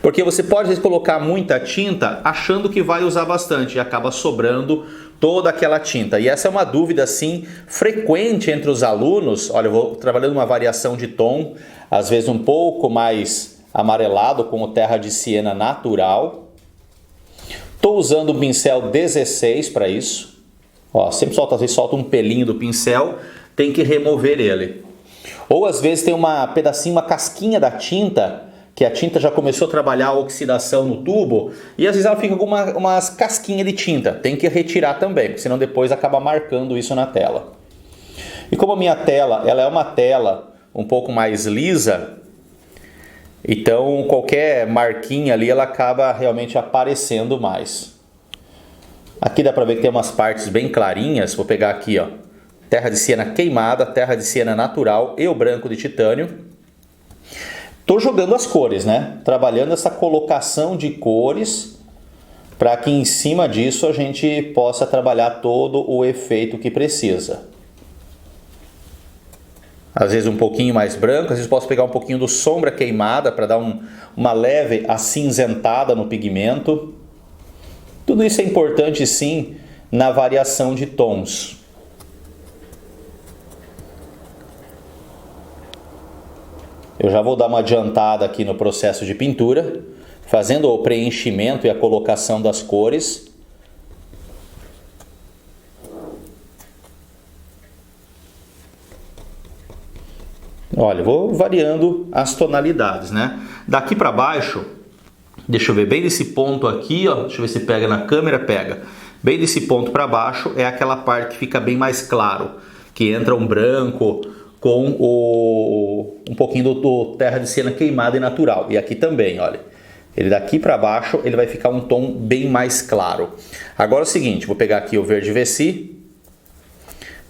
Porque você pode às vezes colocar muita tinta achando que vai usar bastante e acaba sobrando toda aquela tinta. E essa é uma dúvida assim frequente entre os alunos. Olha, eu vou trabalhando uma variação de tom, às vezes um pouco mais amarelado com o terra de siena natural. Estou usando o pincel 16 para isso. Ó, sempre solta, às vezes solta um pelinho do pincel, tem que remover ele. Ou às vezes tem uma pedacinho, uma casquinha da tinta, que a tinta já começou a trabalhar a oxidação no tubo, e às vezes ela fica com umas casquinhas de tinta. Tem que retirar também, porque senão depois acaba marcando isso na tela. E como a minha tela, ela é uma tela um pouco mais lisa, então qualquer marquinha ali, ela acaba realmente aparecendo mais. Aqui dá para ver que tem umas partes bem clarinhas. Vou pegar aqui, ó, terra de siena queimada, terra de siena natural e o branco de titânio. Estou jogando as cores, né? Trabalhando essa colocação de cores para que em cima disso a gente possa trabalhar todo o efeito que precisa. Às vezes um pouquinho mais branco, às vezes posso pegar um pouquinho do sombra queimada para dar uma leve acinzentada no pigmento. Tudo isso é importante sim na variação de tons. Eu já vou dar uma adiantada aqui no processo de pintura, fazendo o preenchimento e a colocação das cores. Olha, vou variando as tonalidades, né? Daqui para baixo, deixa eu ver, bem desse ponto aqui, ó, deixa eu ver se pega na câmera, pega. Bem desse ponto para baixo é aquela parte que fica bem mais claro, que entra um branco com um pouquinho do terra de siena queimada e natural. E aqui também, olha, ele daqui para baixo ele vai ficar um tom bem mais claro. Agora é o seguinte, vou pegar aqui o verde Vessi,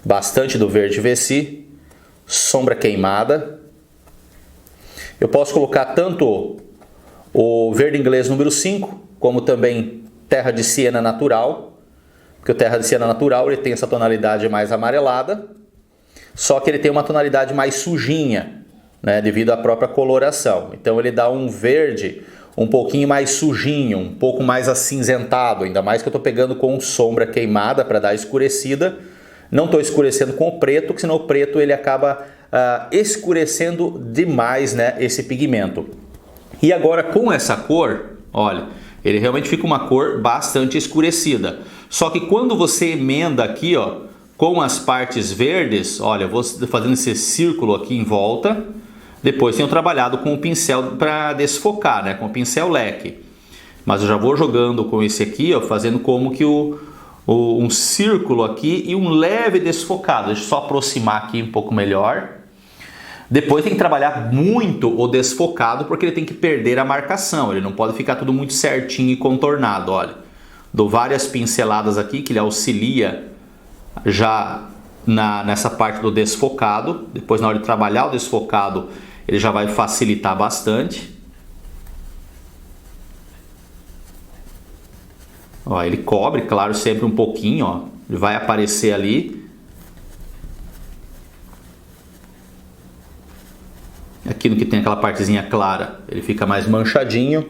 bastante do verde Vessi, sombra queimada. Eu posso colocar tanto o verde inglês número 5, como também terra de siena natural, porque o terra de siena natural ele tem essa tonalidade mais amarelada, só que ele tem uma tonalidade mais sujinha, né, devido à própria coloração. Então ele dá um verde um pouquinho mais sujinho, um pouco mais acinzentado, ainda mais que eu estou pegando com sombra queimada para dar escurecida. Não estou escurecendo com o preto, porque senão o preto ele acaba escurecendo demais, né, esse pigmento. E agora com essa cor, olha, ele realmente fica uma cor bastante escurecida. Só que quando você emenda aqui, ó, com as partes verdes, olha, eu vou fazendo esse círculo aqui em volta. Depois tenho trabalhado com o pincel para desfocar, né, com o pincel leque. Mas eu já vou jogando com esse aqui, ó, fazendo como que um círculo aqui e um leve desfocado. Deixa eu só aproximar aqui um pouco melhor. Depois tem que trabalhar muito o desfocado, porque ele tem que perder a marcação. Ele não pode ficar tudo muito certinho e contornado, olha. Dou várias pinceladas aqui, que ele auxilia já nessa parte do desfocado. Depois, na hora de trabalhar o desfocado, ele já vai facilitar bastante. Ó, ele cobre, claro, sempre um pouquinho, ó, Ele vai aparecer ali. Aqui no que tem aquela partezinha clara, ele fica mais manchadinho.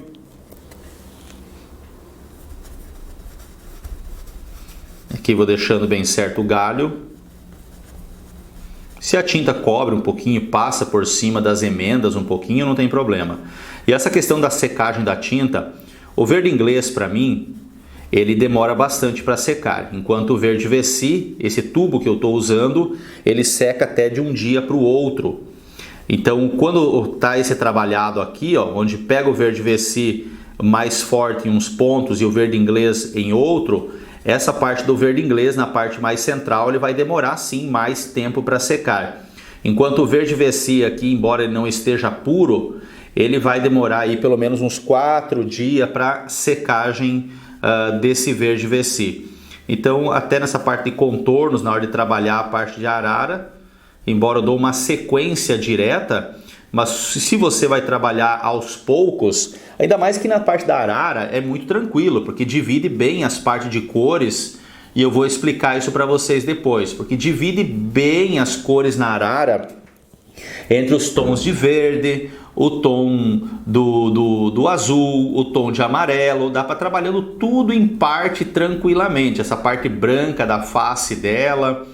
Aqui vou deixando bem certo o galho. Se a tinta cobre um pouquinho, passa por cima das emendas um pouquinho, não tem problema. E essa questão da secagem da tinta, o verde inglês para mim, ele demora bastante para secar. Enquanto o verde VC, esse tubo que eu estou usando, ele seca até de um dia para o outro. Então, quando está esse trabalhado aqui, ó, onde pega o verde VC mais forte em uns pontos e o verde inglês em outro, essa parte do verde inglês, na parte mais central, ele vai demorar sim mais tempo para secar. Enquanto o verde VC aqui, embora ele não esteja puro, ele vai demorar aí pelo menos uns 4 dias para secagem desse verde VC. Então, até nessa parte de contornos, na hora de trabalhar a parte de arara, embora eu dou uma sequência direta, mas se você vai trabalhar aos poucos, ainda mais que na parte da arara é muito tranquilo, porque divide bem as partes de cores, e eu vou explicar isso para vocês depois, porque divide bem as cores na arara entre os tons de verde, o tom do azul, o tom de amarelo, dá para trabalhando tudo em parte tranquilamente, essa parte branca da face dela,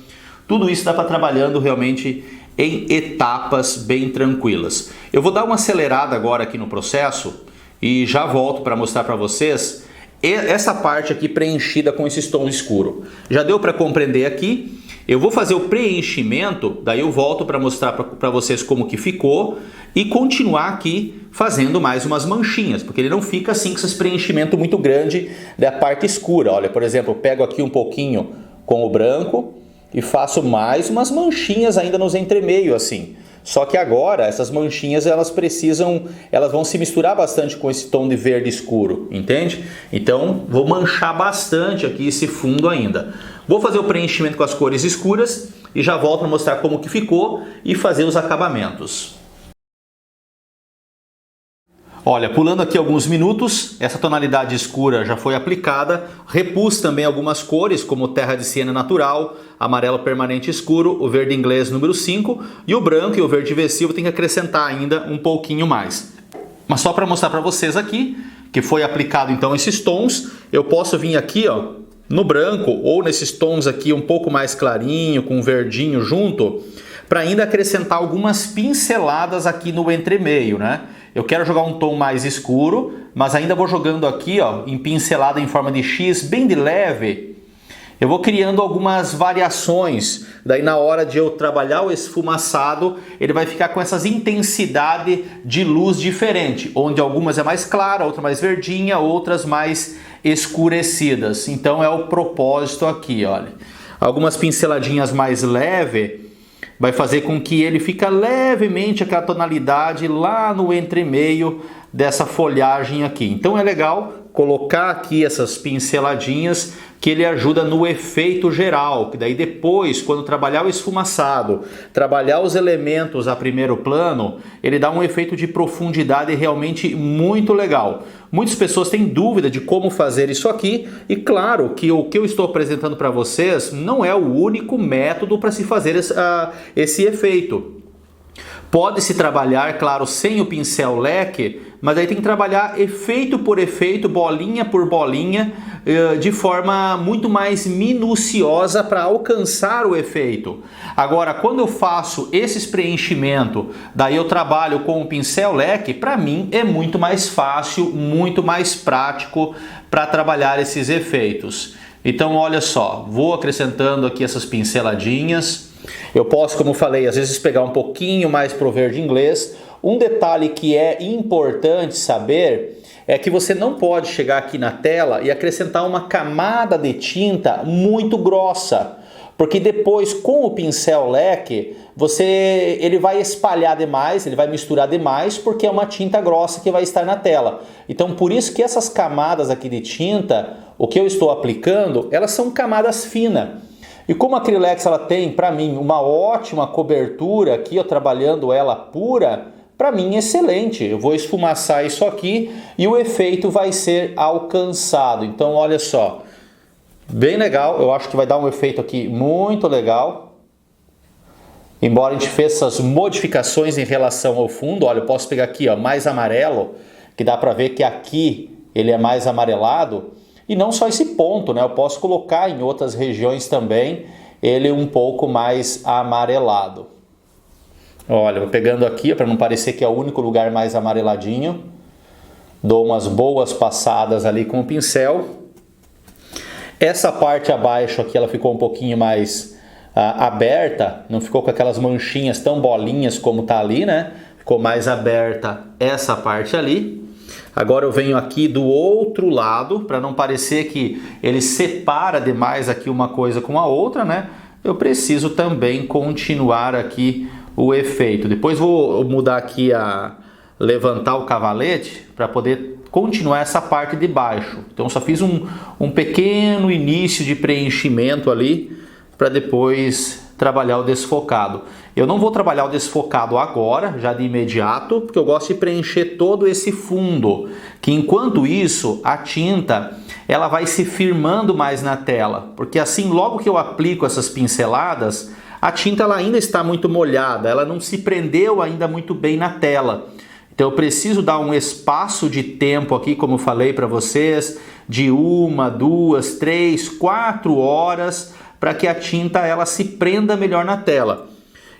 tudo isso dá para trabalhando realmente em etapas bem tranquilas. Eu vou dar uma acelerada agora aqui no processo e já volto para mostrar para vocês essa parte aqui preenchida com esses tons escuros. Já deu para compreender aqui? Eu vou fazer o preenchimento, daí eu volto para mostrar para vocês como que ficou e continuar aqui fazendo mais umas manchinhas, porque ele não fica assim com esse preenchimento muito grande da parte escura. Olha, por exemplo, eu pego aqui um pouquinho com o branco e faço mais umas manchinhas ainda nos entremeios assim. Só que agora essas manchinhas elas vão se misturar bastante com esse tom de verde escuro, entende? Então vou manchar bastante aqui esse fundo ainda. Vou fazer o preenchimento com as cores escuras e já volto a mostrar como que ficou e fazer os acabamentos. Olha, pulando aqui alguns minutos, essa tonalidade escura já foi aplicada, repus também algumas cores, como terra de siena natural, amarelo permanente escuro, o verde inglês número 5 e o branco e o verde VC eu tenho que acrescentar ainda um pouquinho mais. Mas só para mostrar para vocês aqui, que foi aplicado então esses tons, eu posso vir aqui ó, no branco ou nesses tons aqui um pouco mais clarinho, com um verdinho junto, para ainda acrescentar algumas pinceladas aqui no entremeio, né? Eu quero jogar um tom mais escuro, mas ainda vou jogando aqui ó, em pincelada em forma de X, bem de leve. Eu vou criando algumas variações, daí na hora de eu trabalhar o esfumaçado, ele vai ficar com essas intensidades de luz diferente, onde algumas é mais clara, outra mais verdinha, outras mais escurecidas. Então é o propósito aqui, olha. Algumas pinceladinhas mais leves vai fazer com que ele fique levemente aquela tonalidade lá no entremeio dessa folhagem aqui. Então é legal colocar aqui essas pinceladinhas que ele ajuda no efeito geral, que daí depois, quando trabalhar o esfumaçado, trabalhar os elementos a primeiro plano, ele dá um efeito de profundidade realmente muito legal. Muitas pessoas têm dúvida de como fazer isso aqui e claro que o que eu estou apresentando para vocês não é o único método para se fazer esse efeito. Pode-se trabalhar, claro, sem o pincel leque, mas aí tem que trabalhar efeito por efeito, bolinha por bolinha, de forma muito mais minuciosa para alcançar o efeito. Agora, quando eu faço esses preenchimentos, daí eu trabalho com o pincel leque, para mim é muito mais fácil, muito mais prático para trabalhar esses efeitos. Então, olha só, vou acrescentando aqui essas pinceladinhas. Eu posso, como falei, às vezes pegar um pouquinho mais pro verde inglês. Um detalhe que é importante saber é que você não pode chegar aqui na tela e acrescentar uma camada de tinta muito grossa, porque depois com o pincel leque ele vai espalhar demais, ele vai misturar demais, porque é uma tinta grossa que vai estar na tela. Então por isso que essas camadas aqui de tinta, o que eu estou aplicando, elas são camadas finas. E como a Acrylex ela tem, para mim, uma ótima cobertura aqui, eu trabalhando ela pura, para mim excelente. Eu vou esfumaçar isso aqui e o efeito vai ser alcançado. Então olha só, Bem legal, eu acho que vai dar um efeito aqui muito legal. Embora a gente fez essas modificações em relação ao fundo, olha, eu posso pegar aqui, ó, mais amarelo, que dá para ver que aqui ele é mais amarelado. E não só esse ponto, né? Eu posso colocar em outras regiões também ele um pouco mais amarelado. Olha, vou pegando aqui para não parecer que é o único lugar mais amareladinho. Dou umas boas passadas ali com o pincel. Essa parte abaixo aqui ela ficou um pouquinho mais aberta, não ficou com aquelas manchinhas tão bolinhas como tá ali, né? Ficou mais aberta essa parte ali. Agora eu venho aqui do outro lado, para não parecer que ele separa demais aqui uma coisa com a outra, né? Eu preciso também continuar aqui o efeito. Depois vou mudar aqui levantar o cavalete para poder continuar essa parte de baixo. Então só fiz um pequeno início de preenchimento ali para depois trabalhar o desfocado. Eu não vou trabalhar o desfocado agora, já de imediato, porque eu gosto de preencher todo esse fundo, que enquanto isso a tinta ela vai se firmando mais na tela, porque assim logo que eu aplico essas pinceladas, a tinta ela ainda está muito molhada, ela não se prendeu ainda muito bem na tela. Então eu preciso dar um espaço de tempo aqui, como eu falei para vocês, de 1, 2, 3, 4 horas, para que a tinta ela se prenda melhor na tela.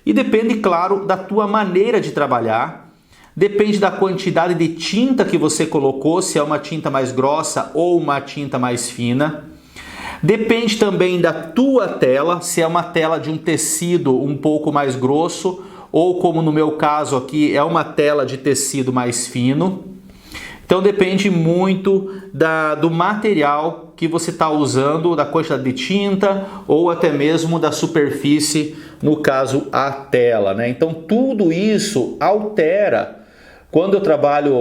E depende, claro, da tua maneira de trabalhar, depende da quantidade de tinta que você colocou, se é uma tinta mais grossa ou uma tinta mais fina. Depende também da tua tela, se é uma tela de um tecido um pouco mais grosso, ou como no meu caso aqui, é uma tela de tecido mais fino. Então depende muito do material que você está usando, da quantidade de tinta ou até mesmo da superfície, no caso a tela, né? Então tudo isso altera. Quando eu trabalho,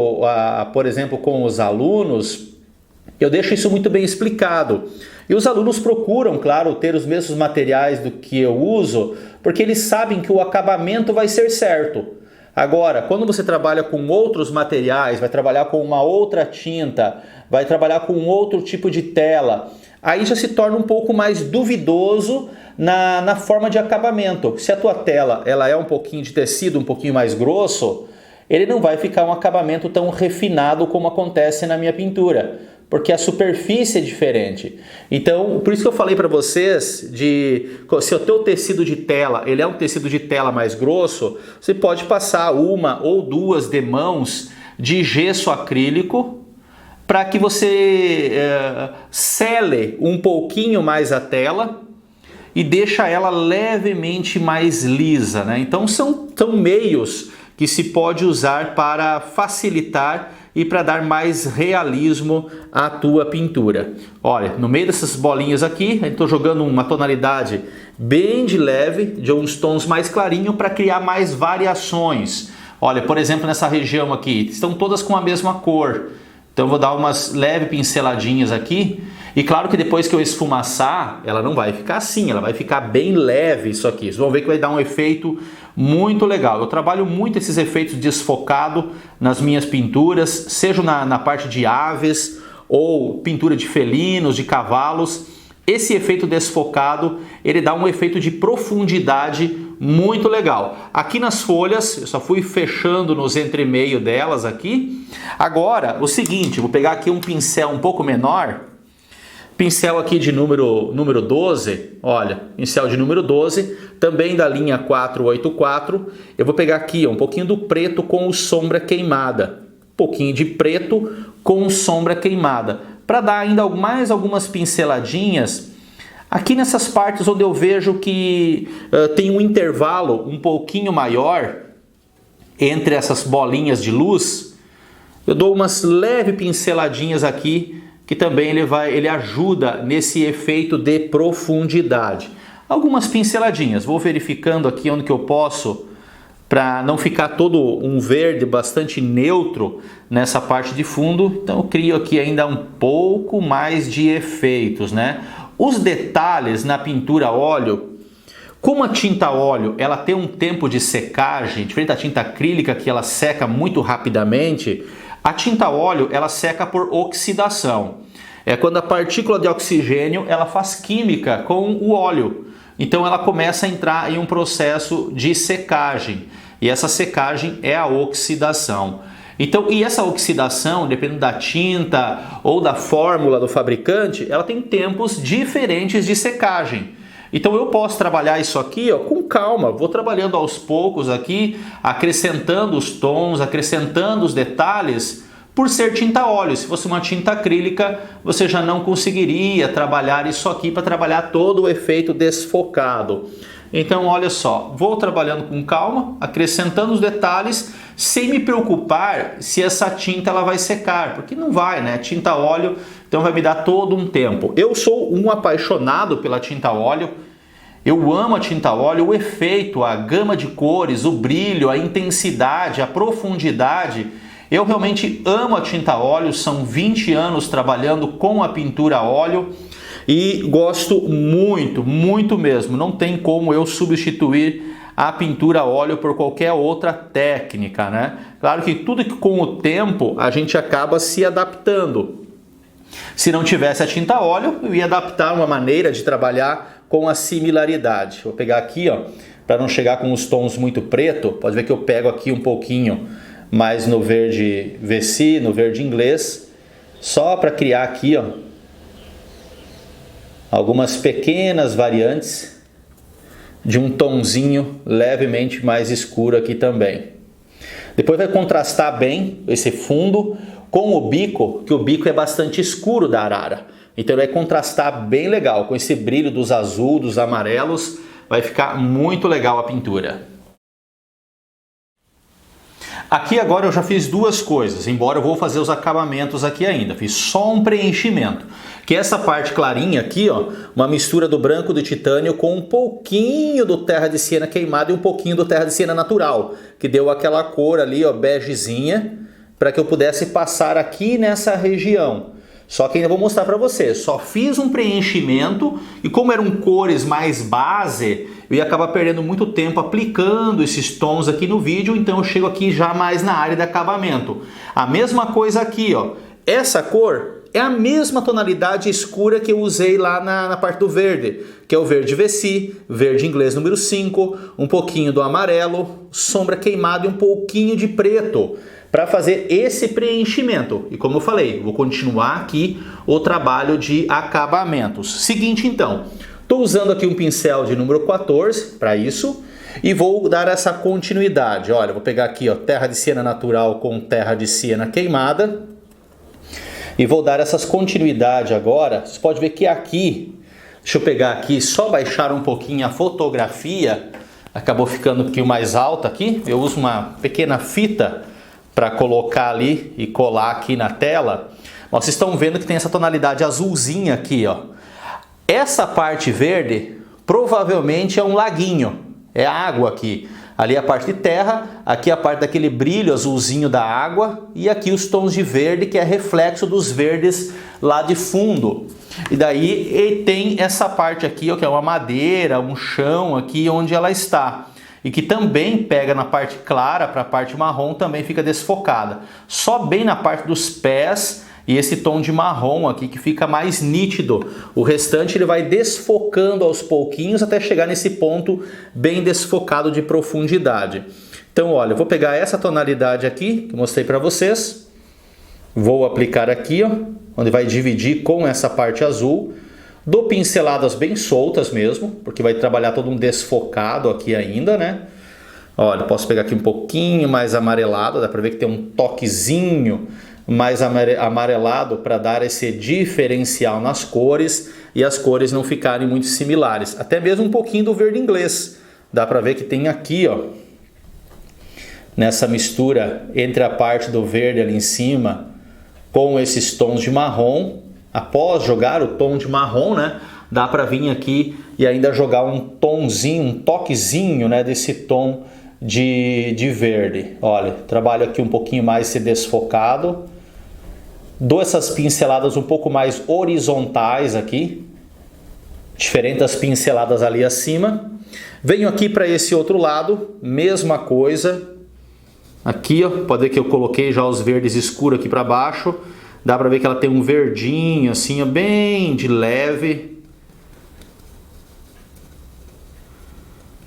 por exemplo, com os alunos, eu deixo isso muito bem explicado. E os alunos procuram, claro, ter os mesmos materiais do que eu uso, porque eles sabem que o acabamento vai ser certo. Agora, quando você trabalha com outros materiais, vai trabalhar com uma outra tinta, vai trabalhar com outro tipo de tela, aí já se torna um pouco mais duvidoso na forma de acabamento. Se a tua tela ela é um pouquinho de tecido, um pouquinho mais grosso, ele não vai ficar um acabamento tão refinado como acontece na minha pintura, porque a superfície é diferente. Então, por isso que eu falei para vocês, se o teu tecido de tela, ele é um tecido de tela mais grosso, você pode passar 1 ou 2 demãos de gesso acrílico para que você sele um pouquinho mais a tela e deixa ela levemente mais lisa, né? Então são meios que se pode usar para facilitar e para dar mais realismo à tua pintura. Olha, no meio dessas bolinhas aqui, eu estou jogando uma tonalidade bem de leve, de uns tons mais clarinhos para criar mais variações. Olha, por exemplo, nessa região aqui, estão todas com a mesma cor. Então eu vou dar umas leves pinceladinhas aqui. E claro que depois que eu esfumaçar, ela não vai ficar assim, ela vai ficar bem leve isso aqui. Vocês vão ver que vai dar um efeito muito legal. Eu trabalho muito esses efeitos desfocado nas minhas pinturas, seja na parte de aves ou pintura de felinos, de cavalos. Esse efeito desfocado, ele dá um efeito de profundidade muito legal. Aqui nas folhas, eu só fui fechando nos entremeio delas aqui. Agora, o seguinte, vou pegar aqui um pincel um pouco menor, pincel aqui de número 12, olha, pincel de número 12, também da linha 484. Eu vou pegar aqui um pouquinho do preto com sombra queimada, um pouquinho de preto com sombra queimada, para dar ainda mais algumas pinceladinhas aqui nessas partes onde eu vejo que tem um intervalo um pouquinho maior entre essas bolinhas de luz. Eu dou umas leves pinceladinhas aqui, que também ele ajuda nesse efeito de profundidade. Algumas pinceladinhas, vou verificando aqui onde que eu posso, para não ficar todo um verde bastante neutro nessa parte de fundo. Então eu crio aqui ainda um pouco mais de efeitos, né? Os detalhes na pintura a óleo, como a tinta a óleo ela tem um tempo de secagem, diferente da tinta acrílica que ela seca muito rapidamente, a tinta a óleo ela seca por oxidação. é quando a partícula de oxigênio ela faz química com o óleo. Então ela começa a entrar em um processo de secagem. E essa secagem é a oxidação. Então, e essa oxidação, dependendo da tinta ou da fórmula do fabricante, ela tem tempos diferentes de secagem. Então eu posso trabalhar isso aqui com calma, vou trabalhando aos poucos aqui, acrescentando os tons, acrescentando os detalhes, por ser tinta óleo. Se fosse uma tinta acrílica, você já não conseguiria trabalhar isso aqui para trabalhar todo o efeito desfocado. Então olha só, vou trabalhando com calma, acrescentando os detalhes, sem me preocupar se essa tinta ela vai secar, porque não vai, né? Tinta óleo, então vai me dar todo um tempo. Eu sou um apaixonado pela tinta óleo, eu amo a tinta óleo, o efeito, a gama de cores, o brilho, a intensidade, a profundidade. Eu realmente amo a tinta óleo, são 20 anos trabalhando com a pintura a óleo. E gosto muito, muito mesmo. Não tem como eu substituir a pintura a óleo por qualquer outra técnica, né? Claro que tudo que com o tempo a gente acaba se adaptando. Se não tivesse a tinta a óleo, eu ia adaptar uma maneira de trabalhar com a similaridade. Vou pegar aqui, ó, para não chegar com os tons muito preto. Pode ver que eu pego aqui um pouquinho mais no verde VC, no verde inglês, só para criar aqui, ó, algumas pequenas variantes de um tonzinho levemente mais escuro aqui também. Depois vai contrastar bem esse fundo com o bico, que o bico é bastante escuro da arara. Então ele vai contrastar bem legal com esse brilho dos azuis, dos amarelos. Vai ficar muito legal a pintura. Aqui agora eu já fiz duas coisas, embora eu vou fazer os acabamentos aqui ainda. Fiz só um preenchimento, que é essa parte clarinha aqui, ó, uma mistura do branco do titânio com um pouquinho do terra de siena queimado e um pouquinho do terra de siena natural, que deu aquela cor ali, ó, begezinha, para que eu pudesse passar aqui nessa região. Só que ainda vou mostrar para vocês, só fiz um preenchimento e como eram cores mais base, eu ia acabar perdendo muito tempo aplicando esses tons aqui no vídeo, então eu chego aqui já mais na área de acabamento. A mesma coisa aqui, ó, essa cor é a mesma tonalidade escura que eu usei lá na parte do verde, que é o verde VC, verde inglês número 5, um pouquinho do amarelo, sombra queimada e um pouquinho de preto, para fazer esse preenchimento. E como eu falei, vou continuar aqui o trabalho de acabamentos. Seguinte então, estou usando aqui um pincel de número 14 para isso e vou dar essa continuidade. Olha, vou pegar aqui, ó, terra de siena natural com terra de siena queimada e vou dar essas continuidade agora. Você pode ver que aqui, deixa eu pegar aqui, só baixar um pouquinho a fotografia, acabou ficando um pouquinho mais alta aqui. Eu uso uma pequena fita para colocar ali e colar aqui na tela. Ó, vocês estão vendo que tem essa tonalidade azulzinha aqui, ó. Essa parte verde provavelmente é um laguinho, é água aqui. Ali a parte de terra, aqui a parte daquele brilho azulzinho da água e aqui os tons de verde que é reflexo dos verdes lá de fundo. E daí tem essa parte aqui, ó, que é uma madeira, um chão aqui onde ela está. E que também pega na parte clara para a parte marrom, também fica desfocada. Só bem na parte dos pés e esse tom de marrom aqui que fica mais nítido. O restante ele vai desfocando aos pouquinhos até chegar nesse ponto bem desfocado de profundidade. Então olha, eu vou pegar essa tonalidade aqui que eu mostrei para vocês. Vou aplicar aqui, ó, onde vai dividir com essa parte azul. Dou pinceladas bem soltas mesmo, porque vai trabalhar todo um desfocado aqui ainda, né? Olha, posso pegar aqui um pouquinho mais amarelado, dá pra ver que tem um toquezinho mais amarelado para dar esse diferencial nas cores e as cores não ficarem muito similares. Até mesmo um pouquinho do verde inglês, dá pra ver que tem aqui, ó, nessa mistura entre a parte do verde ali em cima com esses tons de marrom. Após jogar o tom de marrom, né, dá para vir aqui e ainda jogar um tonzinho, um toquezinho, né, desse tom de verde. Olha, trabalho aqui um pouquinho mais esse desfocado. Dou essas pinceladas um pouco mais horizontais aqui, diferente das pinceladas ali acima. Venho aqui para esse outro lado, mesma coisa. Aqui, ó, pode ver que eu coloquei já os verdes escuros aqui para baixo. Dá pra ver que ela tem um verdinho assim, ó, bem de leve.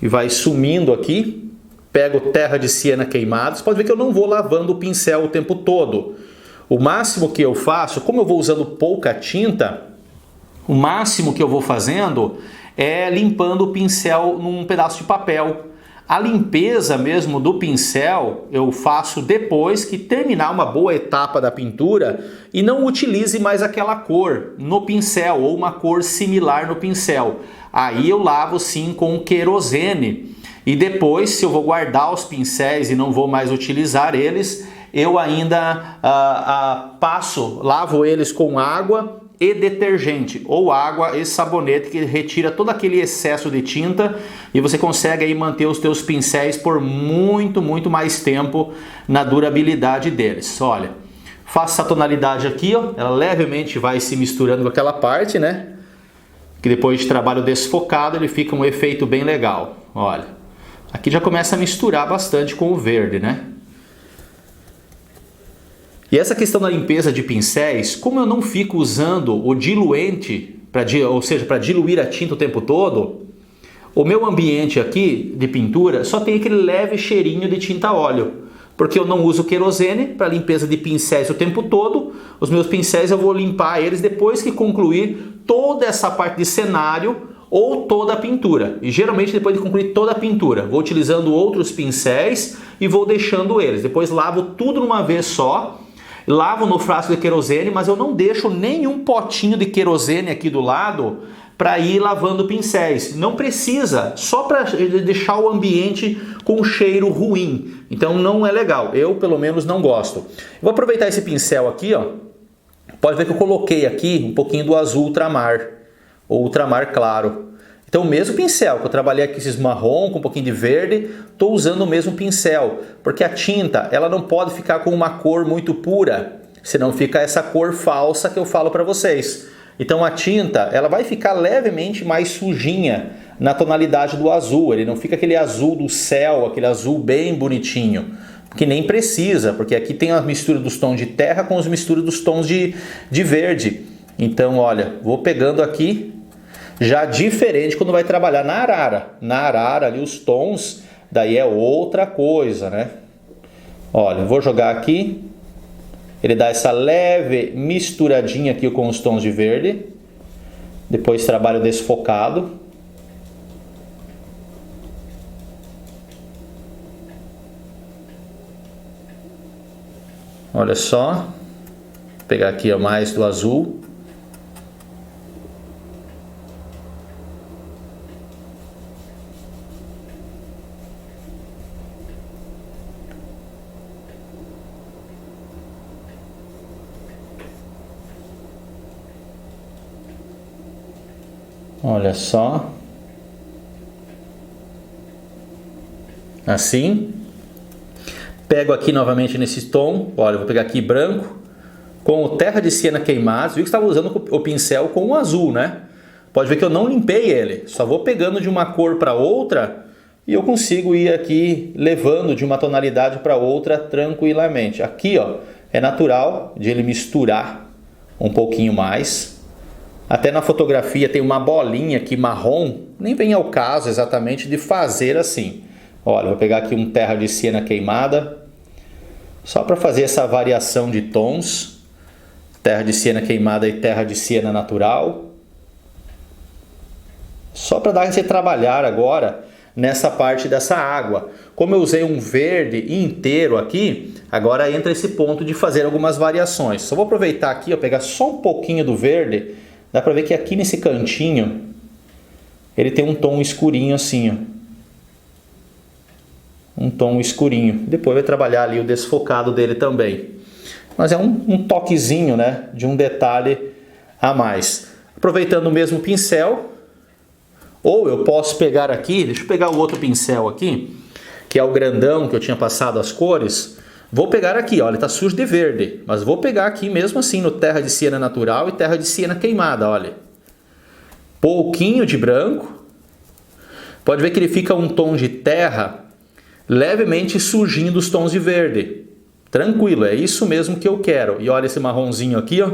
E vai sumindo aqui. Pego terra de siena queimada. Você pode ver que eu não vou lavando o pincel o tempo todo. O máximo que eu faço, como eu vou usando pouca tinta, o máximo que eu vou fazendo é limpando o pincel num pedaço de papel. A limpeza mesmo do pincel eu faço depois que terminar uma boa etapa da pintura e não utilize mais aquela cor no pincel ou uma cor similar no pincel. Aí eu lavo sim com querosene e depois, se eu vou guardar os pincéis e não vou mais utilizar eles, eu ainda lavo eles com água e detergente, ou água e sabonete, que retira todo aquele excesso de tinta e você consegue aí manter os teus pincéis por muito mais tempo na durabilidade deles. Olha, faço essa tonalidade aqui, ó, ela levemente vai se misturando com aquela parte, né? Que depois de trabalho desfocado ele fica um efeito bem legal. Olha, aqui já começa a misturar bastante com o verde, né? E essa questão da limpeza de pincéis, como eu não fico usando o diluente, ou seja, para diluir a tinta o tempo todo, o meu ambiente aqui de pintura só tem aquele leve cheirinho de tinta óleo. Porque eu não uso querosene para limpeza de pincéis o tempo todo. Os meus pincéis eu vou limpar eles depois que concluir toda essa parte de cenário ou toda a pintura. E geralmente depois de concluir toda a pintura, vou utilizando outros pincéis e vou deixando eles. Depois lavo tudo numa vez só. Lavo no frasco de querosene, mas eu não deixo nenhum potinho de querosene aqui do lado para ir lavando pincéis. Não precisa, só para deixar o ambiente com um cheiro ruim. Então não é legal, eu pelo menos não gosto. Vou aproveitar esse pincel aqui, ó. Pode ver que eu coloquei aqui um pouquinho do azul ultramar, ou ultramar claro. Então o mesmo pincel que eu trabalhei aqui, esses marrom com um pouquinho de verde, estou usando o mesmo pincel, porque a tinta ela não pode ficar com uma cor muito pura, senão fica essa cor falsa que eu falo para vocês. Então a tinta ela vai ficar levemente mais sujinha na tonalidade do azul, ele não fica aquele azul do céu, aquele azul bem bonitinho, que nem precisa, porque aqui tem a mistura dos tons de terra com as misturas dos tons de verde. Então olha, vou pegando aqui. Já diferente quando vai trabalhar na arara. Na arara ali os tons, daí é outra coisa, né? Olha, vou jogar aqui. Ele dá essa leve misturadinha aqui com os tons de verde. Depois trabalho desfocado. Olha só. Vou pegar aqui ó, mais do azul. Olha só. Assim. Pego aqui novamente nesse tom. Olha, vou pegar aqui branco. Com o terra de siena queimado. Viu que estava usando o pincel com o azul, né? Pode ver que eu não limpei ele. Só vou pegando de uma cor para outra. E eu consigo ir aqui levando de uma tonalidade para outra tranquilamente. Aqui ó, é natural de ele misturar um pouquinho mais. Até na fotografia tem uma bolinha aqui marrom, nem vem ao caso exatamente de fazer assim. Olha, vou pegar aqui um terra de siena queimada, só para fazer essa variação de tons. Terra de siena queimada e terra de siena natural. Só para dar esse trabalhar agora nessa parte dessa água. Como eu usei um verde inteiro aqui, agora entra esse ponto de fazer algumas variações. Só vou aproveitar aqui, ó, pegar só um pouquinho do verde. Dá pra ver que aqui nesse cantinho ele tem um tom escurinho assim, ó. Um tom escurinho. Depois vai trabalhar ali o desfocado dele também. Mas é um toquezinho, né, de um detalhe a mais. Aproveitando o mesmo pincel, ou eu posso pegar aqui, deixa eu pegar o outro pincel aqui, que é o grandão que eu tinha passado as cores. Vou pegar aqui, olha, tá sujo de verde, mas vou pegar aqui mesmo assim no terra de siena natural e terra de siena queimada, olha. Pouquinho de branco. Pode ver que ele fica um tom de terra levemente sujinho dos tons de verde. Tranquilo, é isso mesmo que eu quero. E olha esse marronzinho aqui, ó,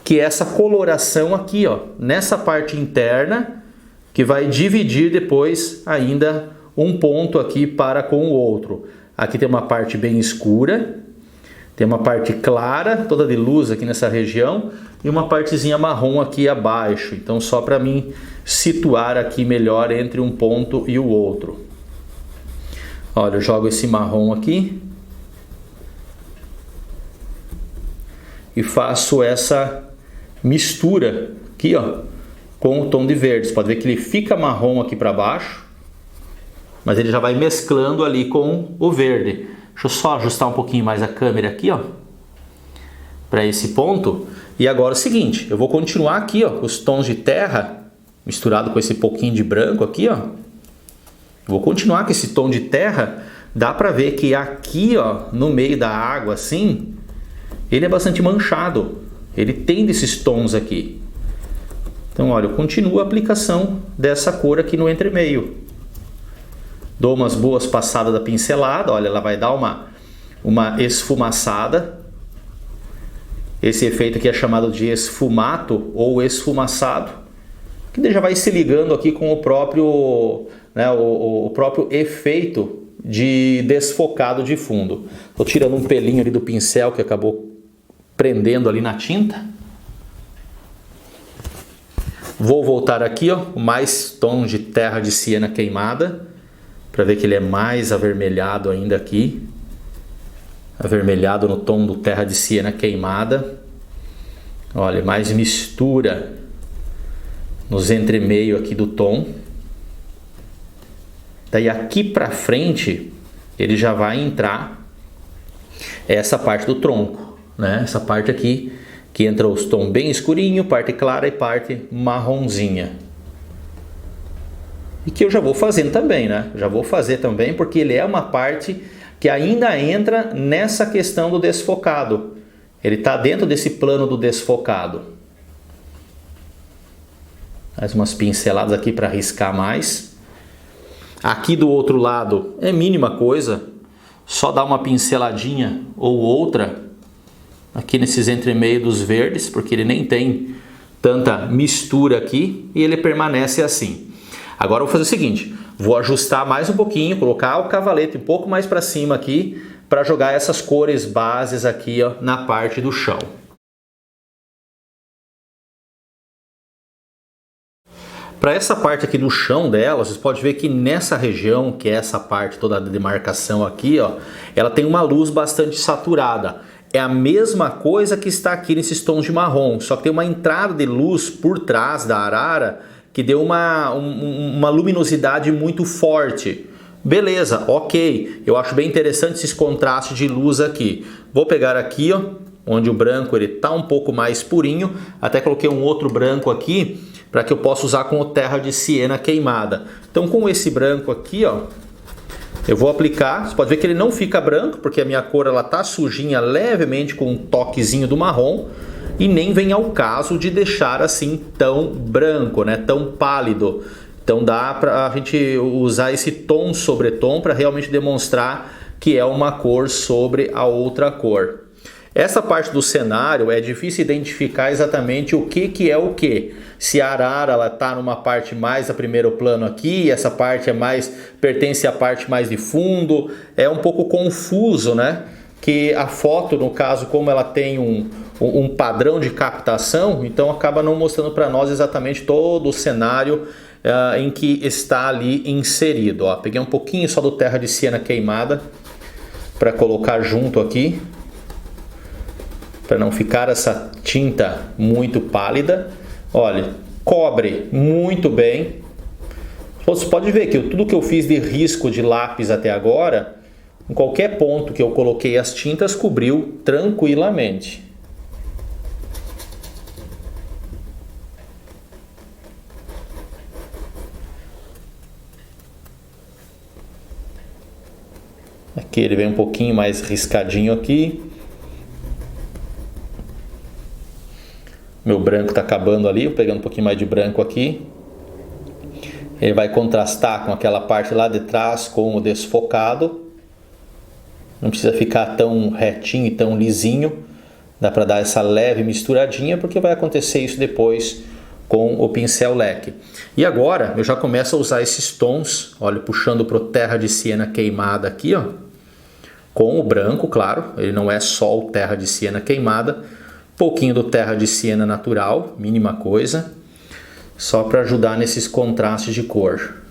que é essa coloração aqui, ó, nessa parte interna, que vai dividir depois ainda um ponto aqui para com o outro. Aqui tem uma parte bem escura, tem uma parte clara, toda de luz aqui nessa região, e uma partezinha marrom aqui abaixo. Então só para mim situar aqui melhor entre um ponto e o outro. Olha, eu jogo esse marrom aqui e faço essa mistura aqui, ó, com o tom de verde. Você pode ver que ele fica marrom aqui para baixo, mas ele já vai mesclando ali com o verde. Deixa eu só ajustar um pouquinho mais a câmera aqui, ó, para esse ponto. E agora é o seguinte, eu vou continuar aqui, ó, os tons de terra misturado com esse pouquinho de branco aqui, ó. Vou continuar com esse tom de terra. Dá para ver que aqui, ó, no meio da água assim, ele é bastante manchado. Ele tem desses tons aqui. Então, olha, eu continuo a aplicação dessa cor aqui no entremeio. Dou umas boas passadas da pincelada, olha, ela vai dar uma esfumaçada. Esse efeito aqui é chamado de esfumato ou esfumaçado, que já vai se ligando aqui com o próprio, né, o próprio efeito de desfocado de fundo. Estou tirando um pelinho ali do pincel que acabou prendendo ali na tinta. Vou voltar aqui, ó, mais tom de terra de siena queimada, para ver que ele é mais avermelhado ainda aqui. Avermelhado no tom do terra de siena queimada. Olha, mais mistura nos entremeio aqui do tom. Daí aqui para frente ele já vai entrar essa parte do tronco, né? Essa parte aqui que entra os tons bem escurinho, parte clara e parte marronzinha. E que eu já vou fazendo também, né? Já vou fazer também porque ele é uma parte que ainda entra nessa questão do desfocado. Ele está dentro desse plano do desfocado. Mais umas pinceladas aqui para riscar mais. Aqui do outro lado é mínima coisa. Só dar uma pinceladinha ou outra aqui nesses entremeios dos verdes, porque ele nem tem tanta mistura aqui e ele permanece assim. Agora eu vou fazer o seguinte, vou ajustar mais um pouquinho, colocar o cavalete um pouco mais para cima aqui, para jogar essas cores bases aqui, ó, na parte do chão. Para essa parte aqui do chão dela, vocês podem ver que nessa região, que é essa parte toda da demarcação aqui, ó, ela tem uma luz bastante saturada. É a mesma coisa que está aqui nesses tons de marrom, só que tem uma entrada de luz por trás da arara que deu uma luminosidade muito forte. Beleza, ok. Eu acho bem interessante esses contrastes de luz aqui. Vou pegar aqui, ó, onde o branco ele tá um pouco mais purinho. Até coloquei um outro branco aqui para que eu possa usar com o terra de siena queimada. Então com esse branco aqui, ó, eu vou aplicar. Você pode ver que ele não fica branco porque a minha cor ela tá sujinha levemente com um toquezinho do marrom. E nem vem ao caso de deixar assim tão branco, né? Tão pálido. Então dá para a gente usar esse tom sobre tom para realmente demonstrar que é uma cor sobre a outra cor. Essa parte do cenário é difícil identificar exatamente o que é o que. Se a arara ela está numa parte mais a primeiro plano aqui, essa parte é mais pertence à parte mais de fundo, é um pouco confuso, né? Que a foto, no caso, como ela tem um padrão de captação, então acaba não mostrando para nós exatamente todo o cenário em que está ali inserido. Ó, peguei um pouquinho só do terra de siena queimada para colocar junto aqui, para não ficar essa tinta muito pálida. Olha, cobre muito bem. Você pode ver que tudo que eu fiz de risco de lápis até agora, em qualquer ponto que eu coloquei as tintas, cobriu tranquilamente. Aqui ele vem um pouquinho mais riscadinho aqui. Meu branco está acabando ali, vou pegando um pouquinho mais de branco aqui. Ele vai contrastar com aquela parte lá de trás com o desfocado. Não precisa ficar tão retinho e tão lisinho. Dá para dar essa leve misturadinha, porque vai acontecer isso depois com o pincel leque. E agora eu já começo a usar esses tons, olha, puxando para o terra de siena queimada aqui, ó, com o branco, claro, ele não é só o terra de siena queimada, pouquinho do terra de siena natural, mínima coisa, só para ajudar nesses contrastes de cor.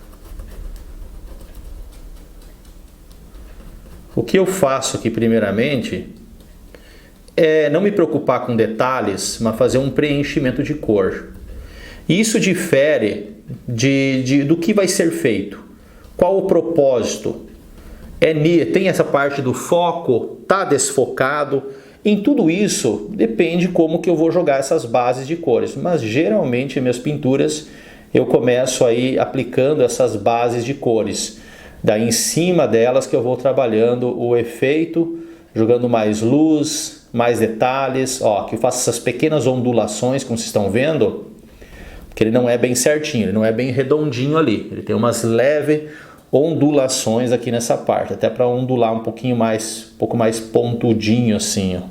O que eu faço aqui primeiramente é não me preocupar com detalhes, mas fazer um preenchimento de cor. E isso difere do que vai ser feito. Qual o propósito? Tem essa parte do foco, tá desfocado. Em tudo isso depende como que eu vou jogar essas bases de cores. Mas geralmente minhas pinturas eu começo aí aplicando essas bases de cores. Daí em cima delas que eu vou trabalhando o efeito, jogando mais luz, mais detalhes, ó, que eu faço essas pequenas ondulações, como vocês estão vendo, porque ele não é bem certinho, ele não é bem redondinho ali, ele tem umas leves ondulações aqui nessa parte, até para ondular um pouco mais pontudinho assim, ó.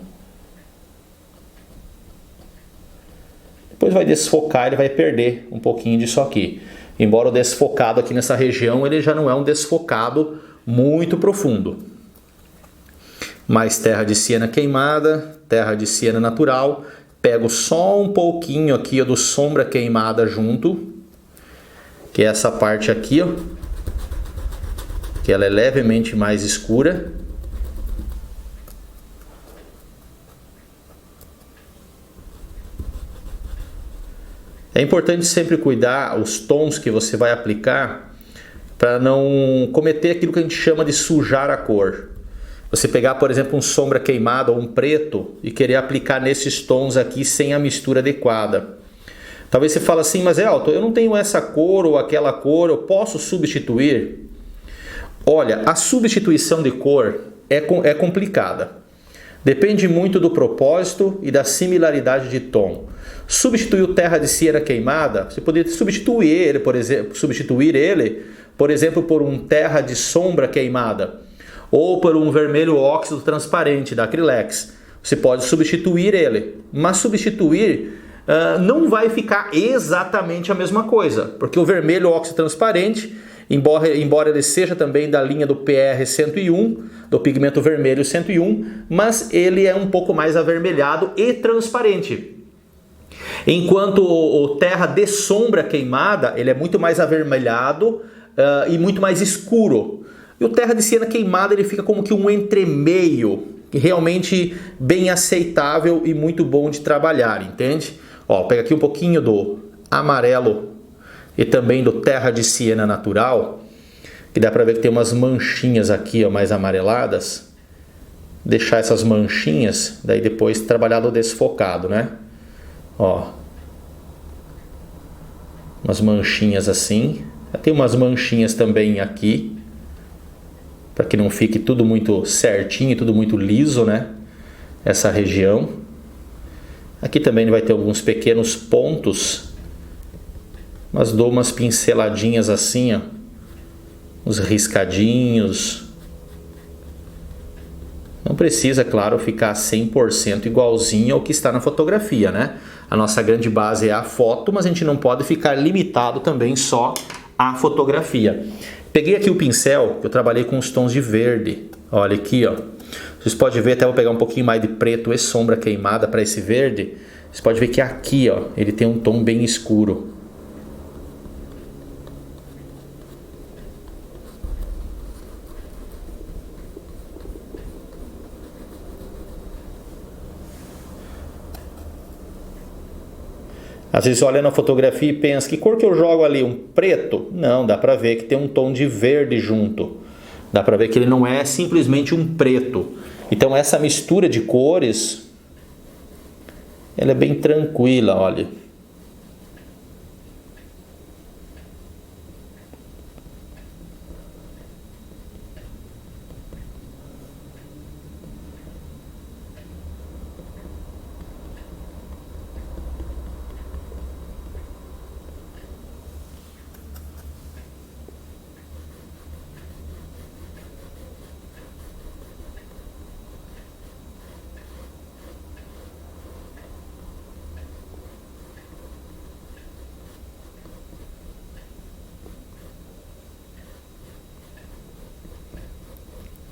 Depois vai desfocar, ele vai perder um pouquinho disso aqui. Embora o desfocado aqui nessa região, ele já não é um desfocado muito profundo. Mais terra de siena queimada, terra de siena natural. Pego só um pouquinho aqui ó, do sombra queimada junto, que é essa parte aqui, ó, que ela é levemente mais escura. É importante sempre cuidar os tons que você vai aplicar para não cometer aquilo que a gente chama de sujar a cor. Você pegar, por exemplo, um sombra queimado ou um preto e querer aplicar nesses tons aqui sem a mistura adequada. Talvez você fale assim, mas Elton, eu não tenho essa cor ou aquela cor, eu posso substituir? Olha, a substituição de cor é complicada. Depende muito do propósito e da similaridade de tom. Substituir o terra de siena queimada, você poderia substituir ele, por exemplo, por um terra de sombra queimada ou por um vermelho óxido transparente da Acrylex. Você pode substituir ele, mas substituir não vai ficar exatamente a mesma coisa, porque o vermelho óxido transparente, embora ele seja também da linha do PR101, do pigmento vermelho 101, mas ele é um pouco mais avermelhado e transparente. Enquanto o terra de sombra queimada, ele é muito mais avermelhado e muito mais escuro. E o terra de siena queimada, ele fica como que um entremeio, realmente bem aceitável e muito bom de trabalhar, entende? Ó, pega aqui um pouquinho do amarelo e também do terra de siena natural, que dá para ver que tem umas manchinhas aqui ó, mais amareladas. Deixar essas manchinhas, daí depois trabalhar no desfocado, né? Ó, umas manchinhas assim. Tem umas manchinhas também aqui, para que não fique tudo muito certinho, tudo muito liso, né? Essa região. Aqui também vai ter alguns pequenos pontos, mas dou umas pinceladinhas assim, ó, uns riscadinhos. Não precisa, claro, ficar 100% igualzinho ao que está na fotografia, né? A nossa grande base é a foto, mas a gente não pode ficar limitado também só à fotografia. Peguei aqui o pincel, que eu trabalhei com os tons de verde. Olha aqui, ó. Vocês podem ver, até vou pegar um pouquinho mais de preto e sombra queimada para esse verde. Vocês podem ver que aqui, ó, ele tem um tom bem escuro. Às vezes olha na fotografia e pensa, que cor que eu jogo ali? Um preto? Não, dá pra ver que tem um tom de verde junto. Dá pra ver que ele não é simplesmente um preto. Então essa mistura de cores, ela é bem tranquila, olha.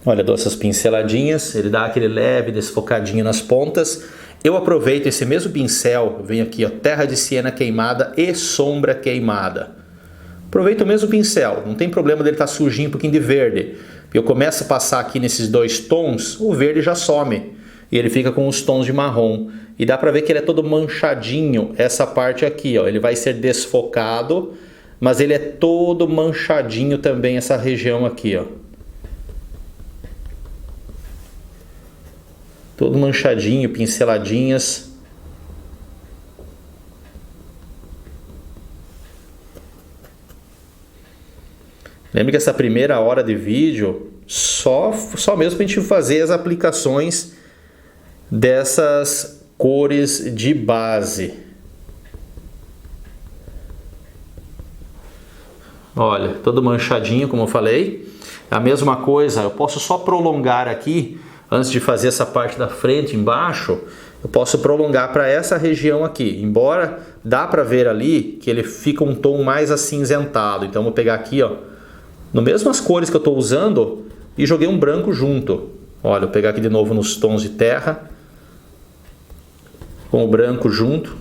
Olha, dou essas pinceladinhas, ele dá aquele leve desfocadinho nas pontas. Eu aproveito esse mesmo pincel, venho aqui, ó, terra de siena queimada e sombra queimada. Aproveito o mesmo pincel, não tem problema dele estar sujinho, um pouquinho de verde. Eu começo a passar aqui nesses dois tons, o verde já some. E ele fica com os tons de marrom. E dá pra ver que ele é todo manchadinho, essa parte aqui, ó. Ele vai ser desfocado, mas ele é todo manchadinho também, essa região aqui, ó. Todo manchadinho, pinceladinhas. Lembra que essa primeira hora de vídeo, só mesmo para a gente fazer as aplicações dessas cores de base. Olha, todo manchadinho, como eu falei. A mesma coisa, eu posso só prolongar aqui, antes de fazer essa parte da frente embaixo, eu posso prolongar para essa região aqui. Embora dá para ver ali que ele fica um tom mais acinzentado. Então eu vou pegar aqui, ó, no mesmas cores que eu estou usando e joguei um branco junto. Olha, vou pegar aqui de novo nos tons de terra, com o branco junto.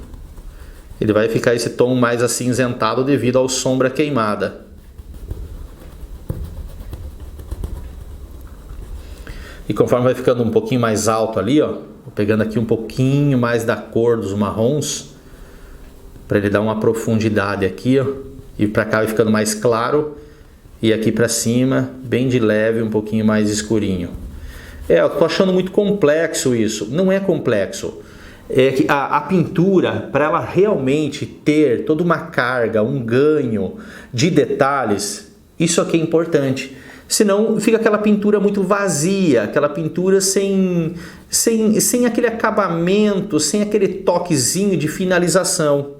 Ele vai ficar esse tom mais acinzentado devido ao sombra queimada. E conforme vai ficando um pouquinho mais alto ali, ó, vou pegando aqui um pouquinho mais da cor dos marrons, para ele dar uma profundidade aqui, ó, e para cá vai ficando mais claro, e aqui para cima, bem de leve, um pouquinho mais escurinho. Eu tô achando muito complexo isso. Não é complexo. É que a pintura, para ela realmente ter toda uma carga, um ganho de detalhes, isso aqui é importante. Senão fica aquela pintura muito vazia, aquela pintura sem aquele acabamento, sem aquele toquezinho de finalização.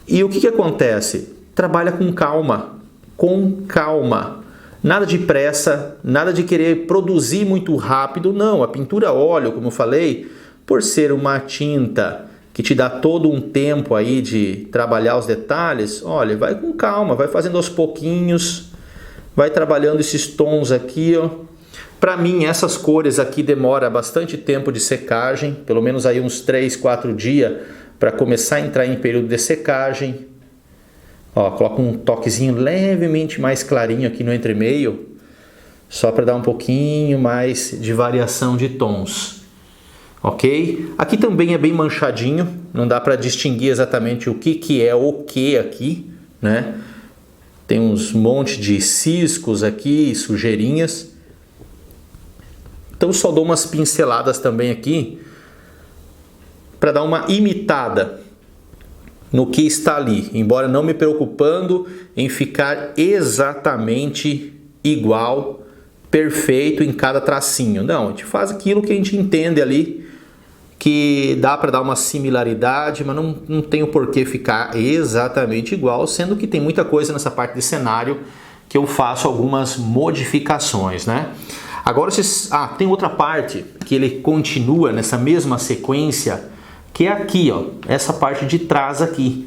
E o que acontece? Trabalha com calma, com calma. Nada de pressa, nada de querer produzir muito rápido, não. A pintura a óleo, como eu falei, por ser uma tinta que te dá todo um tempo aí de trabalhar os detalhes, olha, vai com calma, vai fazendo aos pouquinhos, vai trabalhando esses tons aqui, ó. Para mim, essas cores aqui demora bastante tempo de secagem, pelo menos aí uns 3, 4 dias para começar a entrar em período de secagem. Ó, coloco um toquezinho levemente mais clarinho aqui no entremeio, só para dar um pouquinho mais de variação de tons. Ok? Aqui também é bem manchadinho, não dá para distinguir exatamente o que é o que aqui, né? Tem uns monte de ciscos aqui, sujeirinhas. Então só dou umas pinceladas também aqui para dar uma imitada no que está ali, embora não me preocupando em ficar exatamente igual, perfeito em cada tracinho. Não, a gente faz aquilo que a gente entende ali, que dá para dar uma similaridade, mas não tem o porquê ficar exatamente igual, sendo que tem muita coisa nessa parte de cenário que eu faço algumas modificações, né? Agora, tem outra parte que ele continua nessa mesma sequência, que é aqui, ó, essa parte de trás aqui.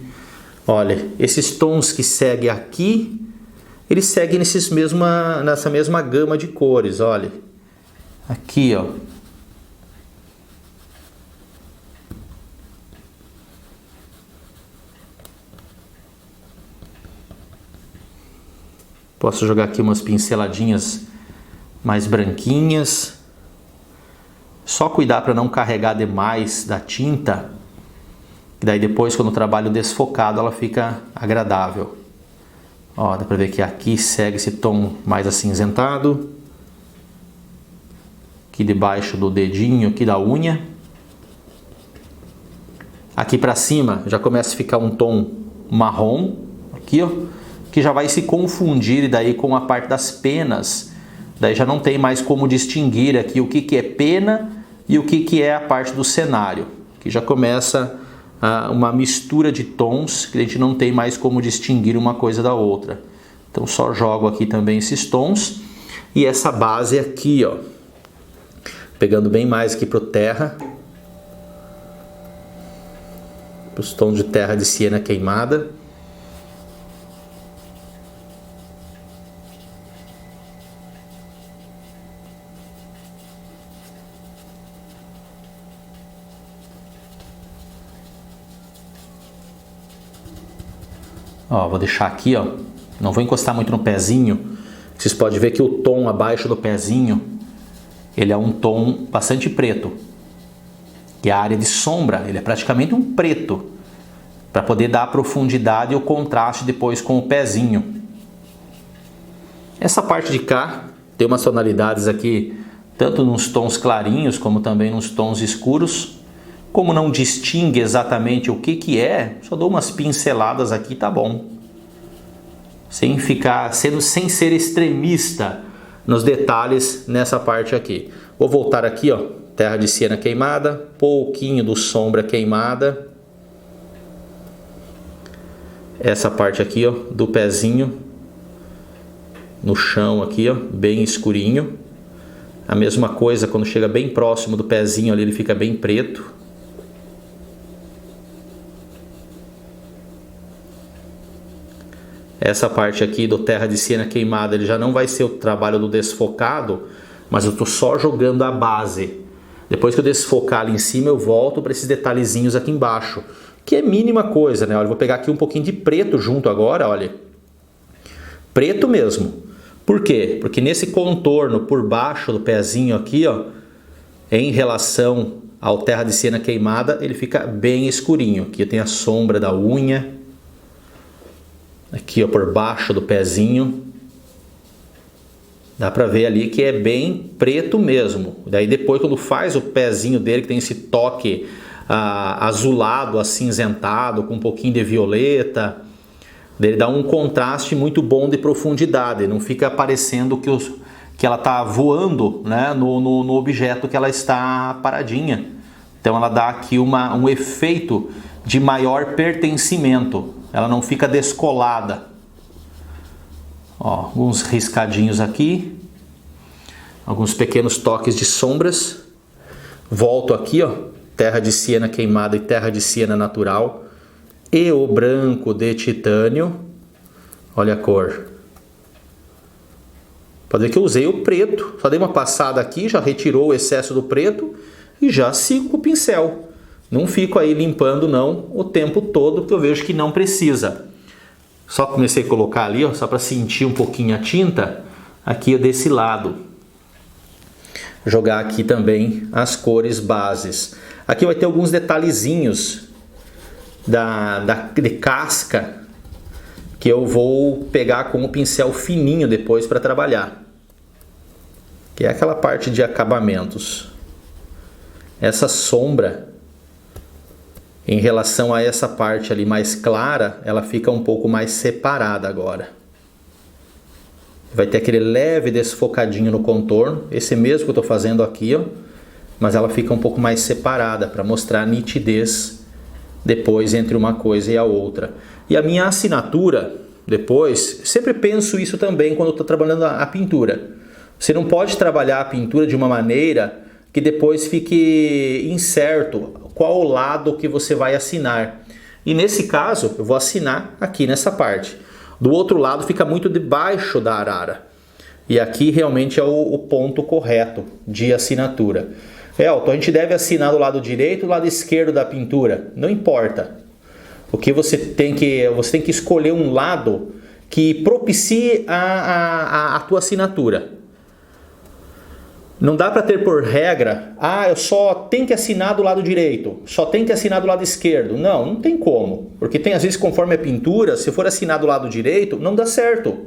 Olha, esses tons que seguem aqui, eles seguem nessa mesma gama de cores, olha. Aqui, ó. Posso jogar aqui umas pinceladinhas mais branquinhas. Só cuidar para não carregar demais da tinta. E daí depois, quando o trabalho desfocado, ela fica agradável. Ó, dá para ver que aqui segue esse tom mais acinzentado. Aqui debaixo do dedinho, aqui da unha. Aqui para cima já começa a ficar um tom marrom. Aqui, ó. Que já vai se confundir daí com a parte das penas. Daí já não tem mais como distinguir aqui o que é pena e o que é a parte do cenário. Que já começa uma mistura de tons que a gente não tem mais como distinguir uma coisa da outra. Então só jogo aqui também esses tons. E essa base aqui, ó. Pegando bem mais aqui pro terra. Os tons de terra de siena queimada. Ó, vou deixar aqui, ó. Não vou encostar muito no pezinho. Vocês podem ver que o tom abaixo do pezinho, ele é um tom bastante preto. E a área de sombra, ele é praticamente um preto, para poder dar a profundidade e o contraste depois com o pezinho. Essa parte de cá tem umas tonalidades aqui, tanto nos tons clarinhos como também nos tons escuros. Como não distingue exatamente o que é, só dou umas pinceladas aqui, tá bom. Sem ser extremista nos detalhes nessa parte aqui. Vou voltar aqui, ó, terra de siena queimada, pouquinho do sombra queimada. Essa parte aqui, ó, do pezinho no chão aqui, ó, bem escurinho. A mesma coisa quando chega bem próximo do pezinho ali, ele fica bem preto. Essa parte aqui do terra de siena queimada, ele já não vai ser o trabalho do desfocado, mas eu estou só jogando a base. Depois que eu desfocar ali em cima, eu volto para esses detalhezinhos aqui embaixo, que é mínima coisa, né? Olha, eu vou pegar aqui um pouquinho de preto junto agora, olha. Preto mesmo. Por quê? Porque nesse contorno por baixo do pezinho aqui, ó, em relação ao terra de siena queimada, ele fica bem escurinho. Aqui tem a sombra da unha. Aqui, ó, por baixo do pezinho. Dá pra ver ali que é bem preto mesmo. Daí depois quando faz o pezinho dele, que tem esse toque azulado, acinzentado, com um pouquinho de violeta, ele dá um contraste muito bom de profundidade. Não fica parecendo que ela está voando, né, no objeto que ela está paradinha. Então ela dá aqui um efeito de maior pertencimento. Ela não fica descolada. Ó, alguns riscadinhos aqui. Alguns pequenos toques de sombras. Volto aqui, ó, terra de siena queimada e terra de siena natural. E o branco de titânio. Olha a cor. Pode ver que eu usei o preto. Só dei uma passada aqui, já retirou o excesso do preto. E já sigo com o pincel. Não fico aí limpando não o tempo todo, porque eu vejo que não precisa. Só comecei a colocar ali, ó, só para sentir um pouquinho a tinta, aqui desse lado. Jogar aqui também as cores bases. Aqui vai ter alguns detalhezinhos de casca, que eu vou pegar com o pincel fininho depois para trabalhar. Que é aquela parte de acabamentos. Essa sombra, em relação a essa parte ali mais clara, ela fica um pouco mais separada agora. Vai ter aquele leve desfocadinho no contorno, esse mesmo que eu estou fazendo aqui, ó, mas ela fica um pouco mais separada para mostrar a nitidez depois entre uma coisa e a outra. E a minha assinatura, depois, sempre penso isso também quando eu estou trabalhando a pintura. Você não pode trabalhar a pintura de uma maneira que depois fique incerto qual o lado que você vai assinar. E nesse caso, eu vou assinar aqui nessa parte. Do outro lado fica muito debaixo da arara. E aqui realmente é o ponto correto de assinatura. Elton, a gente deve assinar do lado direito ou do lado esquerdo da pintura? Não importa. O que você tem que escolher um lado que propicie a tua assinatura. Não dá para ter por regra, eu só tenho que assinar do lado direito, só tenho que assinar do lado esquerdo. Não tem como. Porque tem às vezes, conforme a pintura, se for assinar do lado direito, não dá certo.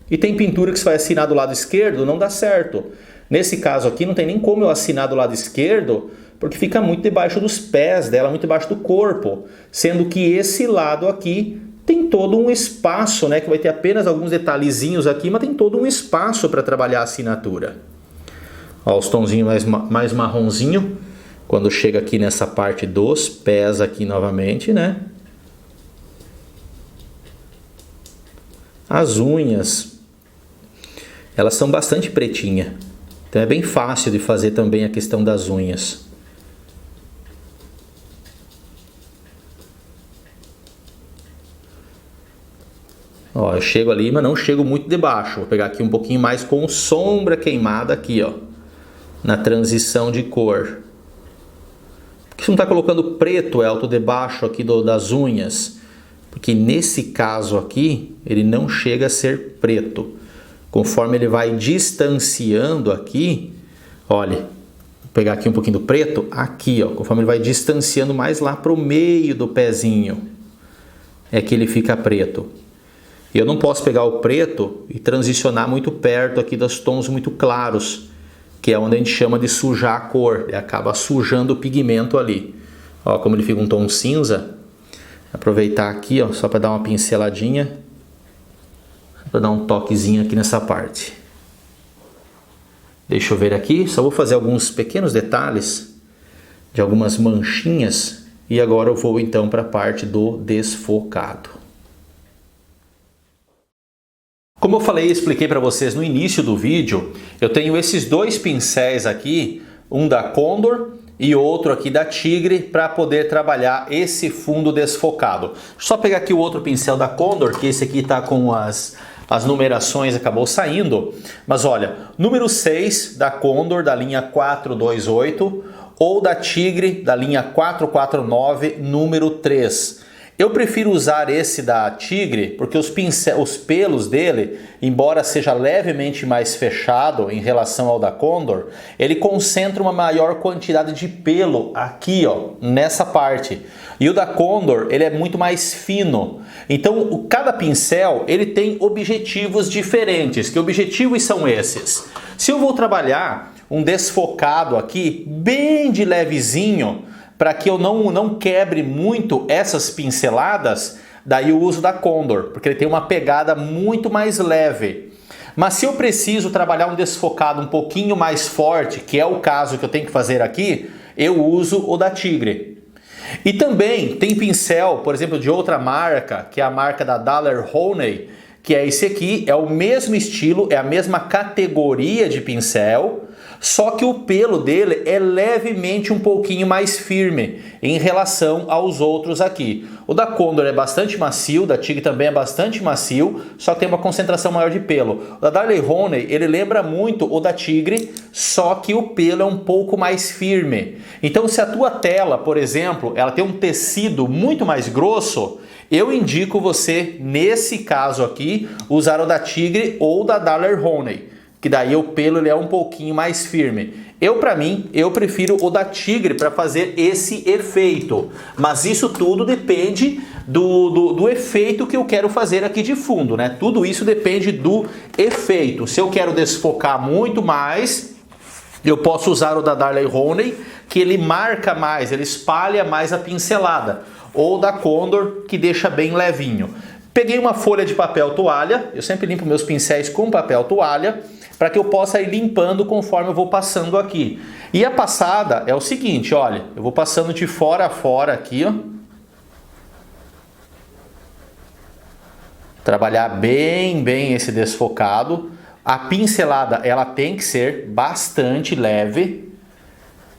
E tem pintura que se vai assinar do lado esquerdo, não dá certo. Nesse caso aqui não tem nem como eu assinar do lado esquerdo, porque fica muito debaixo dos pés dela, muito debaixo do corpo. Sendo que esse lado aqui tem todo um espaço, né, que vai ter apenas alguns detalhezinhos aqui, mas tem todo um espaço para trabalhar a assinatura. Ó, os tonzinhos mais marronzinho, quando chega aqui nessa parte dos pés aqui novamente, né? As unhas, elas são bastante pretinhas. Então é bem fácil de fazer também a questão das unhas. Ó, eu chego ali, mas não chego muito debaixo. Vou pegar aqui um pouquinho mais com sombra queimada aqui, ó. Na transição de cor. Por que você não está colocando preto, Elton, debaixo aqui das unhas? porque nesse caso aqui ele não chega a ser preto. Conforme ele vai distanciando aqui, olha, vou pegar aqui um pouquinho do preto, aqui ó, conforme ele vai distanciando mais lá para o meio do pezinho, é que ele fica preto. E eu não posso pegar o preto e transicionar muito perto aqui dos tons muito claros, que é onde a gente chama de sujar a cor, e acaba sujando o pigmento ali. Ó, como ele fica um tom cinza, aproveitar aqui, ó, só para dar uma pinceladinha, para dar um toquezinho aqui nessa parte. Deixa eu ver aqui, só vou fazer alguns pequenos detalhes de algumas manchinhas e agora eu vou então para a parte do desfocado. Como eu falei e expliquei para vocês no início do vídeo, eu tenho esses dois pincéis aqui, um da Condor e outro aqui da Tigre, para poder trabalhar esse fundo desfocado. Só pegar aqui o outro pincel da Condor, que esse aqui está com as numerações, acabou saindo. Mas olha, número 6 da Condor, da linha 428, ou da Tigre, da linha 449, número 3. Eu prefiro usar esse da Tigre porque os pelos dele, embora seja levemente mais fechado em relação ao da Condor, ele concentra uma maior quantidade de pelo aqui, ó, nessa parte. E o da Condor, ele é muito mais fino. Então, cada pincel, ele tem objetivos diferentes. Que objetivos são esses? Se eu vou trabalhar um desfocado aqui, bem de levezinho, para que eu não quebre muito essas pinceladas, daí o uso da Condor, porque ele tem uma pegada muito mais leve. Mas se eu preciso trabalhar um desfocado um pouquinho mais forte, que é o caso que eu tenho que fazer aqui, eu uso o da Tigre. E também tem pincel, por exemplo, de outra marca, que é a marca da Daler-Rowney, que é esse aqui, é o mesmo estilo, é a mesma categoria de pincel, só que o pelo dele é levemente um pouquinho mais firme em relação aos outros aqui. O da Condor é bastante macio, o da Tigre também é bastante macio, só que tem uma concentração maior de pelo. O da Daler-Rowney, ele lembra muito o da Tigre, só que o pelo é um pouco mais firme. Então, se a tua tela, por exemplo, ela tem um tecido muito mais grosso, eu indico você, nesse caso aqui, usar o da Tigre ou da Daler-Rowney, que daí o pelo ele é um pouquinho mais firme. Para mim, eu prefiro o da Tigre para fazer esse efeito. Mas isso tudo depende do efeito que eu quero fazer aqui de fundo, né? Tudo isso depende do efeito. Se eu quero desfocar muito mais, eu posso usar o da Daler-Rowney, que ele marca mais, ele espalha mais a pincelada. Ou da Condor, que deixa bem levinho. Peguei uma folha de papel toalha, eu sempre limpo meus pincéis com papel toalha, para que eu possa ir limpando conforme eu vou passando aqui. E a passada é o seguinte, olha, eu vou passando de fora a fora aqui, ó. Trabalhar bem esse desfocado. A pincelada, ela tem que ser bastante leve.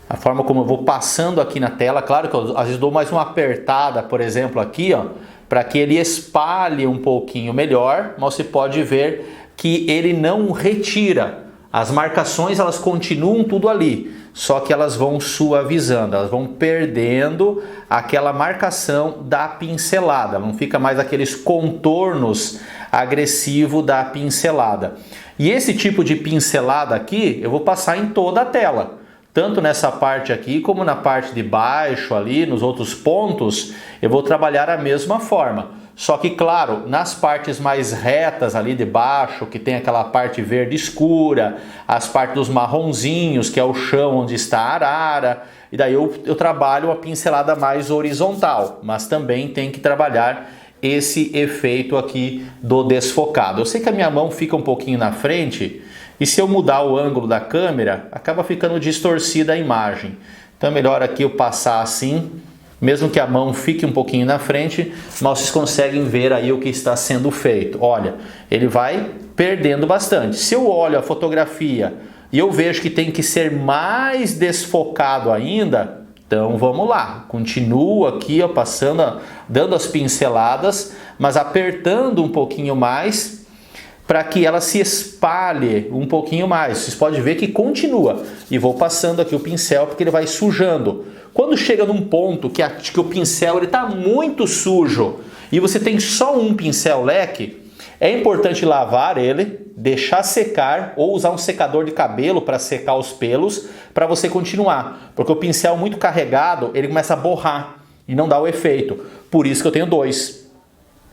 A forma como eu vou passando aqui na tela, claro que eu às vezes dou mais uma apertada, por exemplo, aqui, ó, para que ele espalhe um pouquinho melhor, mas você pode ver que ele não retira. As marcações, elas continuam tudo ali, só que elas vão suavizando, elas vão perdendo aquela marcação da pincelada, não fica mais aqueles contornos agressivos da pincelada. E esse tipo de pincelada aqui, eu vou passar em toda a tela. Tanto nessa parte aqui, como na parte de baixo ali, nos outros pontos, eu vou trabalhar a mesma forma. Só que, claro, nas partes mais retas ali de baixo, que tem aquela parte verde escura, as partes dos marronzinhos, que é o chão onde está a arara, e daí eu trabalho uma pincelada mais horizontal, mas também tem que trabalhar esse efeito aqui do desfocado. Eu sei que a minha mão fica um pouquinho na frente, e se eu mudar o ângulo da câmera, acaba ficando distorcida a imagem. Então é melhor aqui eu passar assim, mesmo que a mão fique um pouquinho na frente, mas vocês conseguem ver aí o que está sendo feito. Olha, ele vai perdendo bastante. Se eu olho a fotografia e eu vejo que tem que ser mais desfocado ainda, então vamos lá. Continuo aqui, ó, passando, dando as pinceladas, mas apertando um pouquinho mais, para que ela se espalhe um pouquinho mais. Vocês podem ver que continua. E vou passando aqui o pincel porque ele vai sujando. Quando chega num ponto que o pincel está muito sujo e você tem só um pincel leque, é importante lavar ele, deixar secar ou usar um secador de cabelo para secar os pelos para você continuar. Porque o pincel muito carregado, ele começa a borrar e não dá o efeito. Por isso que eu tenho dois.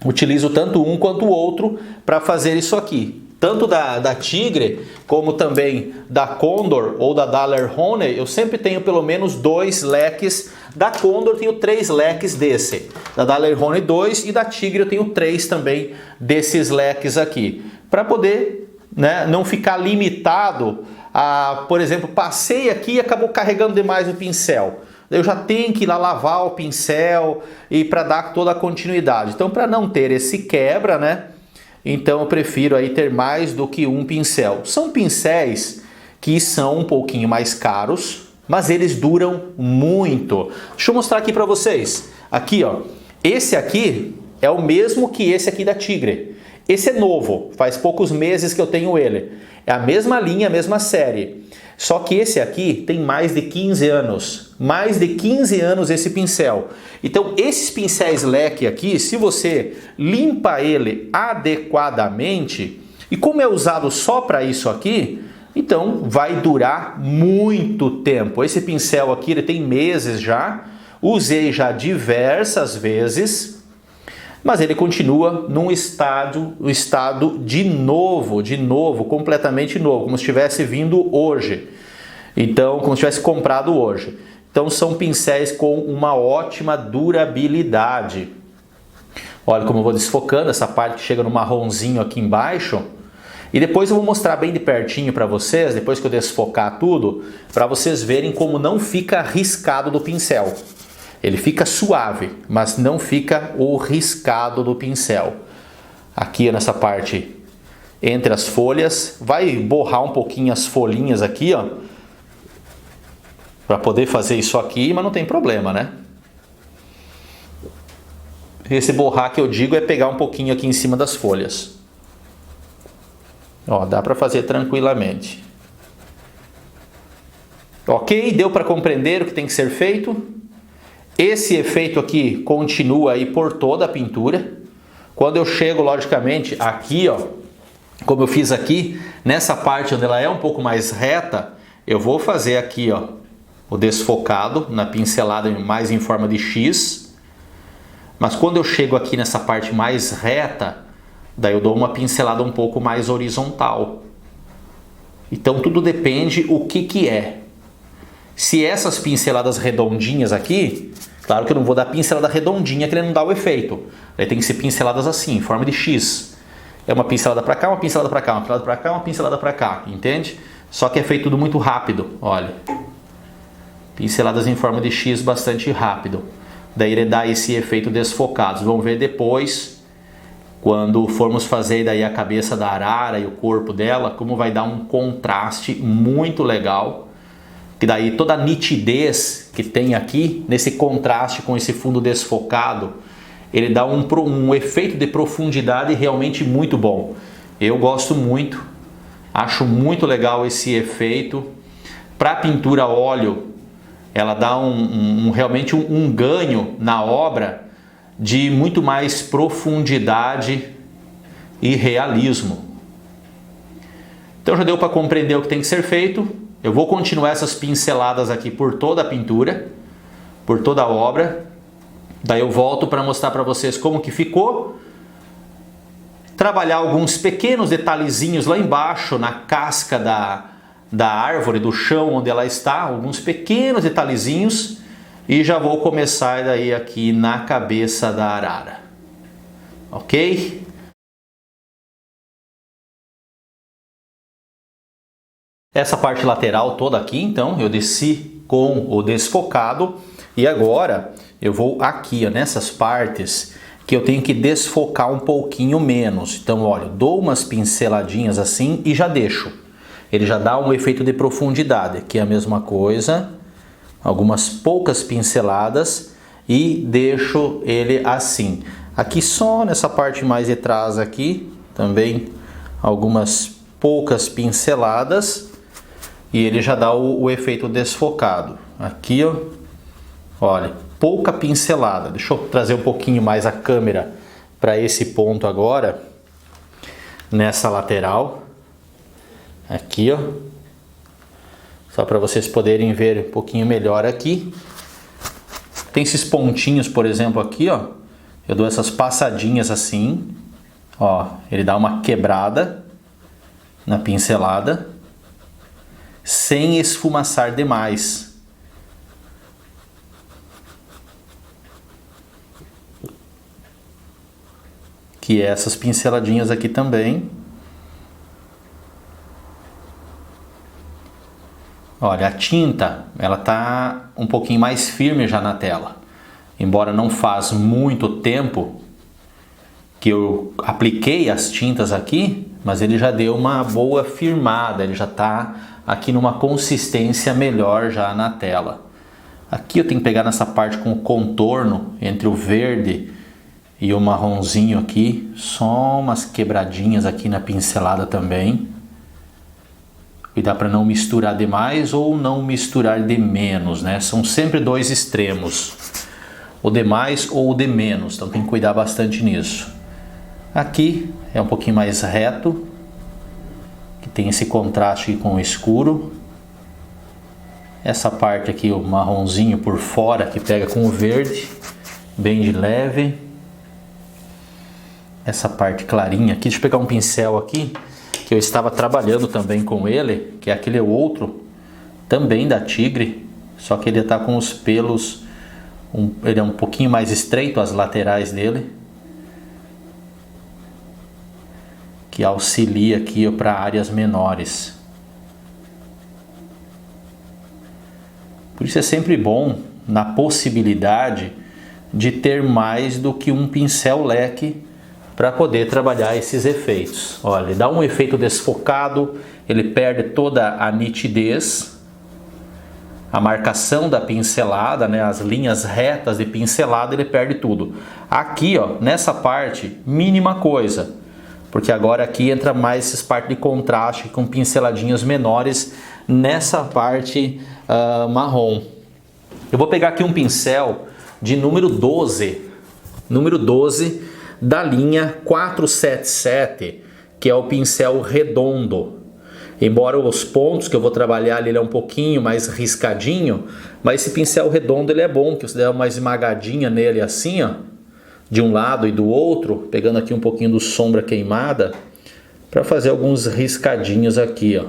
Utilizo tanto um quanto o outro para fazer isso aqui. Tanto da Tigre, como também da Condor ou da Daler Honey, eu sempre tenho pelo menos 2 leques. Da Condor eu tenho 3 leques desse. Da Daler Honey 2 e da Tigre eu tenho 3 também desses leques aqui. Para poder, né, não ficar limitado a, por exemplo, passei aqui e acabou carregando demais o pincel. Eu já tenho que ir lá lavar o pincel e para dar toda a continuidade. Então, para não ter esse quebra, né? Então eu prefiro aí ter mais do que um pincel. São pincéis que são um pouquinho mais caros, mas eles duram muito. Deixa eu mostrar aqui para vocês. Aqui, ó. Esse aqui é o mesmo que esse aqui da Tigre. Esse é novo, faz poucos meses que eu tenho ele. É a mesma linha, a mesma série. Só que esse aqui tem mais de 15 anos. Mais de 15 anos esse pincel. Então esses pincéis leque aqui, se você limpa ele adequadamente, e como é usado só para isso aqui, então vai durar muito tempo. Esse pincel aqui ele tem meses já, usei já diversas vezes, mas ele continua num estado de novo, completamente novo, como se tivesse vindo hoje. Então, como se tivesse comprado hoje. Então, são pincéis com uma ótima durabilidade. Olha como eu vou desfocando essa parte que chega no marronzinho aqui embaixo. E depois eu vou mostrar bem de pertinho para vocês, depois que eu desfocar tudo, para vocês verem como não fica riscado do pincel. Ele fica suave, mas não fica o riscado do pincel. Aqui nessa parte entre as folhas, vai borrar um pouquinho as folhinhas aqui, ó, para poder fazer isso aqui, mas não tem problema, né? Esse borrar que eu digo é pegar um pouquinho aqui em cima das folhas. Ó, dá para fazer tranquilamente. Ok? Deu para compreender o que tem que ser feito? Esse efeito aqui continua aí por toda a pintura. Quando eu chego, logicamente, aqui, ó, como eu fiz aqui, nessa parte onde ela é um pouco mais reta, eu vou fazer aqui, ó, o desfocado na pincelada mais em forma de X. Mas quando eu chego aqui nessa parte mais reta, daí eu dou uma pincelada um pouco mais horizontal. Então tudo depende o que é. Se essas pinceladas redondinhas aqui, claro que eu não vou dar pincelada redondinha que ele não dá o efeito. Ele tem que ser pinceladas assim, em forma de X. É uma pincelada para cá, uma pincelada para cá, uma pincelada para cá, uma pincelada para cá, entende? Só que é feito tudo muito rápido, olha. Pinceladas em forma de X bastante rápido. Daí ele dá esse efeito desfocado. Vamos ver depois, quando formos fazer daí a cabeça da arara e o corpo dela, como vai dar um contraste muito legal. Que daí toda a nitidez que tem aqui, nesse contraste com esse fundo desfocado, ele dá um efeito de profundidade realmente muito bom. Eu gosto muito, acho muito legal esse efeito. Para pintura a óleo, ela dá realmente um ganho na obra de muito mais profundidade e realismo. Então já deu para compreender o que tem que ser feito. Eu vou continuar essas pinceladas aqui por toda a pintura, por toda a obra. Daí eu volto para mostrar para vocês como que ficou. Trabalhar alguns pequenos detalhezinhos lá embaixo, na casca da árvore, do chão onde ela está. Alguns pequenos detalhezinhos. E já vou começar daí aqui na cabeça da arara. Ok? Essa parte lateral toda aqui, então, eu desci com o desfocado. E agora eu vou aqui, ó, nessas partes que eu tenho que desfocar um pouquinho menos. Então, olha, dou umas pinceladinhas assim e já deixo. Ele já dá um efeito de profundidade. Aqui é a mesma coisa. Algumas poucas pinceladas e deixo ele assim. Aqui só nessa parte mais de trás aqui, também algumas poucas pinceladas. E ele já dá o efeito desfocado. Aqui, ó, olha, pouca pincelada. Deixa eu trazer um pouquinho mais a câmera para esse ponto agora, nessa lateral, aqui ó, só para vocês poderem ver um pouquinho melhor aqui. Tem esses pontinhos, por exemplo, aqui ó, eu dou essas passadinhas assim, ó, ele dá uma quebrada na pincelada, sem esfumaçar demais. Que é essas pinceladinhas aqui também. Olha, a tinta, ela tá um pouquinho mais firme já na tela. Embora não faz muito tempo que eu apliquei as tintas aqui, mas ele já deu uma boa firmada, ele já tá aqui numa consistência melhor já na tela. Aqui eu tenho que pegar nessa parte com o contorno entre o verde e o marronzinho aqui, só umas quebradinhas aqui na pincelada também. Cuidar para não misturar demais ou não misturar de menos, né? São sempre dois extremos, o de mais ou o de menos, então tem que cuidar bastante nisso. Aqui é um pouquinho mais reto, que tem esse contraste com o escuro. Essa parte aqui, o marronzinho por fora, que pega com o verde, bem de leve. Essa parte clarinha aqui, deixa eu pegar um pincel aqui, que eu estava trabalhando também com ele, que é aquele outro, também da Tigre, só que ele está com os pelos, ele é um pouquinho mais estreito, as laterais dele, que auxilia aqui para áreas menores. Por isso é sempre bom, na possibilidade, de ter mais do que um pincel leque para poder trabalhar esses efeitos. Olha, ele dá um efeito desfocado, ele perde toda a nitidez, a marcação da pincelada, né, as linhas retas de pincelada, ele perde tudo. Aqui, ó, nessa parte, mínima coisa, porque agora aqui entra mais essas partes de contraste com pinceladinhas menores nessa parte marrom. Eu vou pegar aqui um pincel de número 12 da linha 477, que é o pincel redondo. Embora os pontos que eu vou trabalhar ali, ele é um pouquinho mais riscadinho, mas esse pincel redondo ele é bom, que você dá uma esmagadinha nele assim, ó, de um lado e do outro, pegando aqui um pouquinho do sombra queimada, para fazer alguns riscadinhos aqui, ó.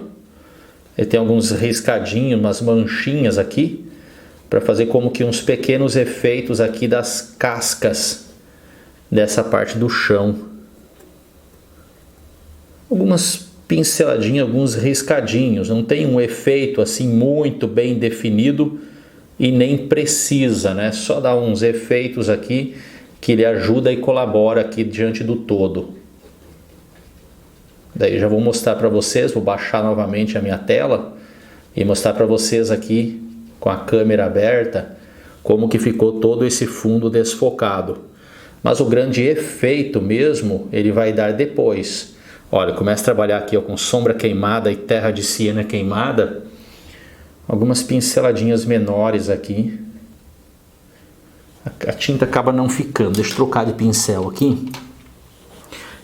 Ele tem alguns riscadinhos, umas manchinhas aqui, para fazer como que uns pequenos efeitos aqui das cascas dessa parte do chão. Algumas pinceladinhas, alguns riscadinhos, não tem um efeito assim muito bem definido e nem precisa, né? Só dá uns efeitos aqui que ele ajuda e colabora aqui diante do todo. Daí já vou mostrar para vocês, vou baixar novamente a minha tela e mostrar para vocês aqui com a câmera aberta como que ficou todo esse fundo desfocado. Mas o grande efeito mesmo, ele vai dar depois. Olha, começa a trabalhar aqui ó, com sombra queimada e terra de siena queimada. Algumas pinceladinhas menores aqui. A tinta acaba não ficando. Deixa eu trocar de pincel aqui.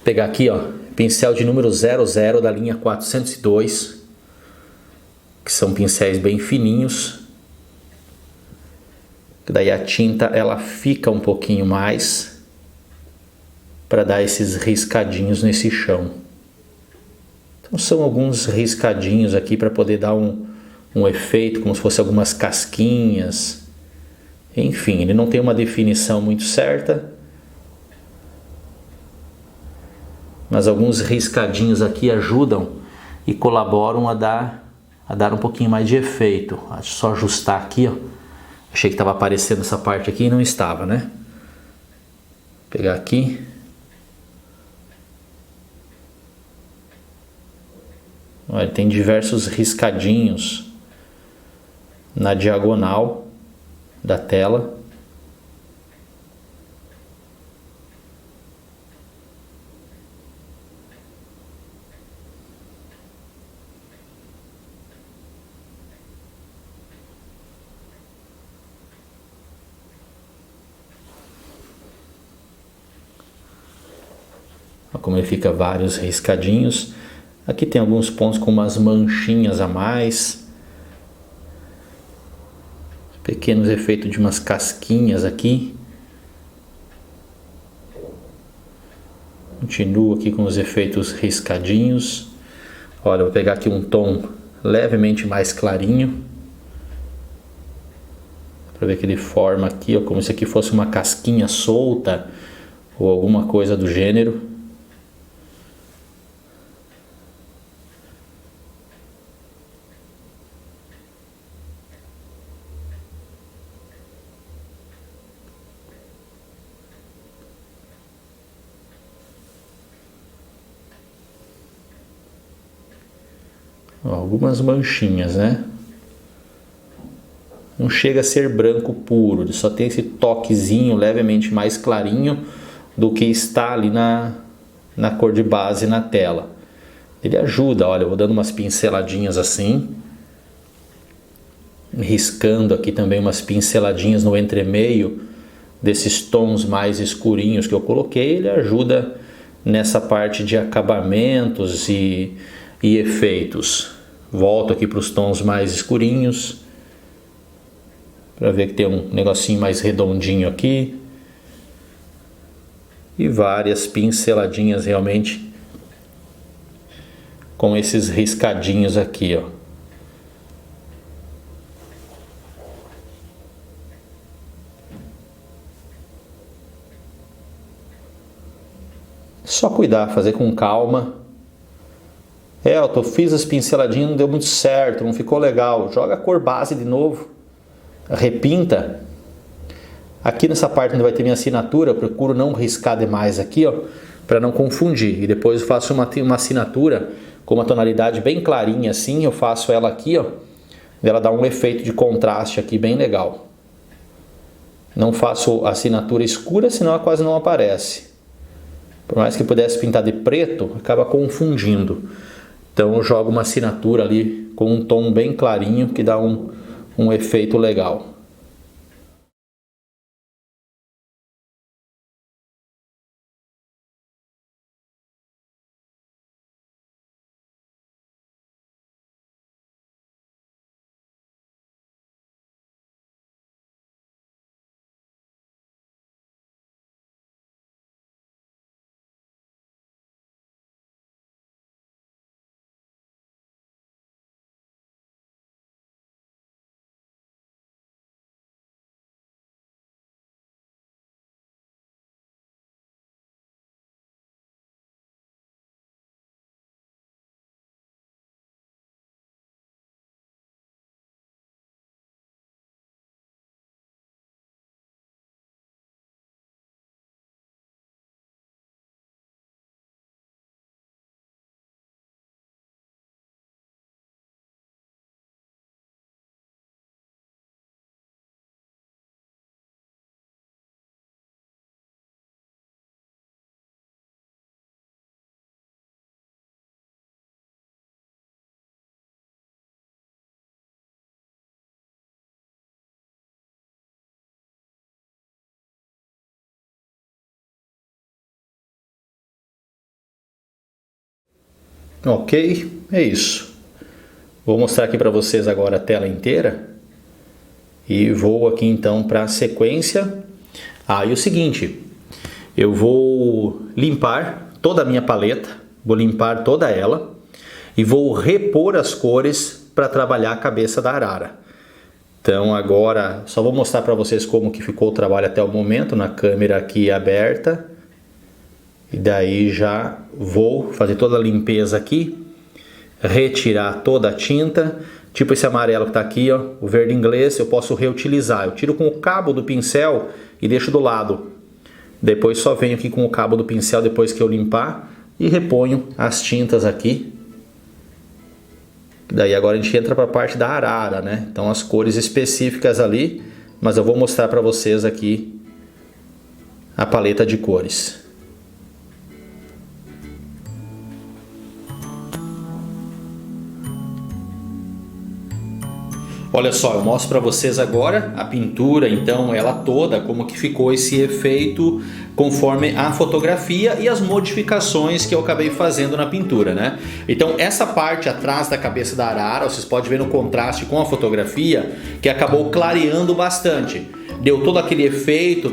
Pegar aqui, ó, pincel de número 00 da linha 402. Que são pincéis bem fininhos. Daí a tinta, ela fica um pouquinho mais para dar esses riscadinhos nesse chão. Então são alguns riscadinhos aqui para poder dar um efeito, como se fosse algumas casquinhas. Enfim, ele não tem uma definição muito certa, mas alguns riscadinhos aqui ajudam e colaboram a dar um pouquinho mais de efeito. Deixa eu só ajustar aqui, ó. Achei que estava aparecendo essa parte aqui e não estava, né? Vou pegar aqui. Olha, tem diversos riscadinhos na diagonal da tela. como ele fica vários riscadinhos. Aqui tem alguns pontos com umas manchinhas a mais. Pequenos efeitos de umas casquinhas aqui. Continuo aqui com os efeitos riscadinhos. Olha, eu vou pegar aqui um tom levemente mais clarinho. Para ver que ele forma aqui, ó, como se aqui fosse uma casquinha solta ou alguma coisa do gênero. Algumas manchinhas, né? Não chega a ser branco puro, ele só tem esse toquezinho levemente mais clarinho do que está ali na cor de base na tela. Ele ajuda, olha, eu vou dando umas pinceladinhas assim, riscando aqui também umas pinceladinhas no entremeio desses tons mais escurinhos que eu coloquei. Ele ajuda nessa parte de acabamentos e efeitos. Volto aqui para os tons mais escurinhos, para ver que tem um negocinho mais redondinho aqui. E várias pinceladinhas realmente com esses riscadinhos aqui, ó. Só cuidar, fazer com calma. Eu fiz as pinceladinhas, não deu muito certo, não ficou legal. Joga a cor base de novo, repinta. Aqui nessa parte onde vai ter minha assinatura, eu procuro não riscar demais aqui, ó, para não confundir. E depois eu faço uma assinatura com uma tonalidade bem clarinha assim, eu faço ela aqui, ó. Ela dá um efeito de contraste aqui bem legal. Não faço assinatura escura, senão ela quase não aparece. Por mais que pudesse pintar de preto, acaba confundindo. Então eu jogo uma assinatura ali com um tom bem clarinho que dá um efeito legal. Ok, é isso. Vou mostrar aqui para vocês agora a tela inteira e vou aqui então para a sequência. E o seguinte, eu vou limpar toda a minha paleta, vou limpar toda ela e vou repor as cores para trabalhar a cabeça da arara. Então agora só vou mostrar para vocês como que ficou o trabalho até o momento na câmera aqui aberta. E daí já vou fazer toda a limpeza aqui, retirar toda a tinta, tipo esse amarelo que está aqui, ó, o verde inglês, eu posso reutilizar. Eu tiro com o cabo do pincel e deixo do lado. Depois só venho aqui com o cabo do pincel depois que eu limpar e reponho as tintas aqui. Daí agora a gente entra para a parte da arara, né? Então as cores específicas ali, mas eu vou mostrar para vocês aqui a paleta de cores. Olha só, eu mostro para vocês agora a pintura, então ela toda, como que ficou esse efeito conforme a fotografia e as modificações que eu acabei fazendo na pintura, né? Então essa parte atrás da cabeça da arara, vocês podem ver no contraste com a fotografia, que acabou clareando bastante. Deu todo aquele efeito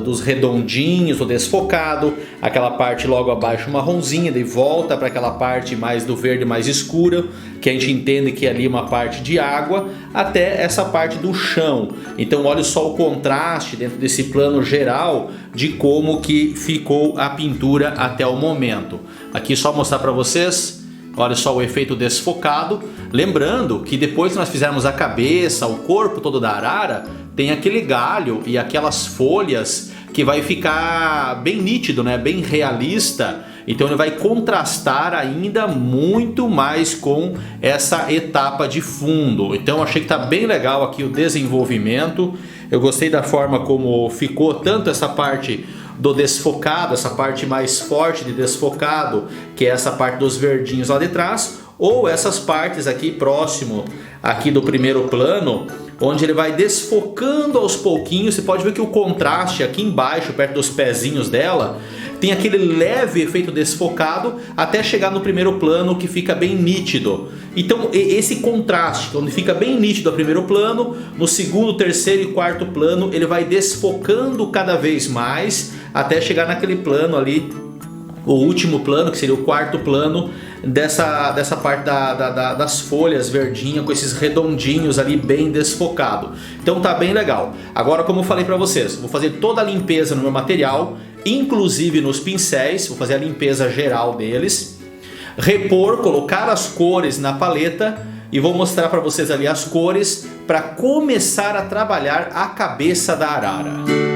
dos redondinhos, do desfocado, aquela parte logo abaixo marronzinha, daí volta para aquela parte mais do verde mais escuro, que a gente entende que é ali uma parte de água, até essa parte do chão. Então olha só o contraste dentro desse plano geral de como que ficou a pintura até o momento. Aqui só mostrar para vocês. Olha só o efeito desfocado. Lembrando que depois que nós fizermos a cabeça, o corpo todo da arara, tem aquele galho e aquelas folhas que vai ficar bem nítido, né? Bem realista. Então ele vai contrastar ainda muito mais com essa etapa de fundo. Então eu achei que tá bem legal aqui o desenvolvimento. Eu gostei da forma como ficou tanto essa parte do desfocado, essa parte mais forte de desfocado, que é essa parte dos verdinhos lá de trás, ou essas partes aqui próximo aqui do primeiro plano, onde ele vai desfocando aos pouquinhos. Você pode ver que o contraste aqui embaixo, perto dos pezinhos dela, tem aquele leve efeito desfocado até chegar no primeiro plano, que fica bem nítido. Então esse contraste, onde fica bem nítido o primeiro plano, no segundo, terceiro e quarto plano ele vai desfocando cada vez mais até chegar naquele plano ali, o último plano, que seria o quarto plano, dessa parte das folhas verdinhas, com esses redondinhos ali bem desfocado. Então tá bem legal. Agora, como eu falei para vocês, vou fazer toda a limpeza no meu material, inclusive nos pincéis, vou fazer a limpeza geral deles, repor, colocar as cores na paleta e vou mostrar para vocês ali as cores para começar a trabalhar a cabeça da arara.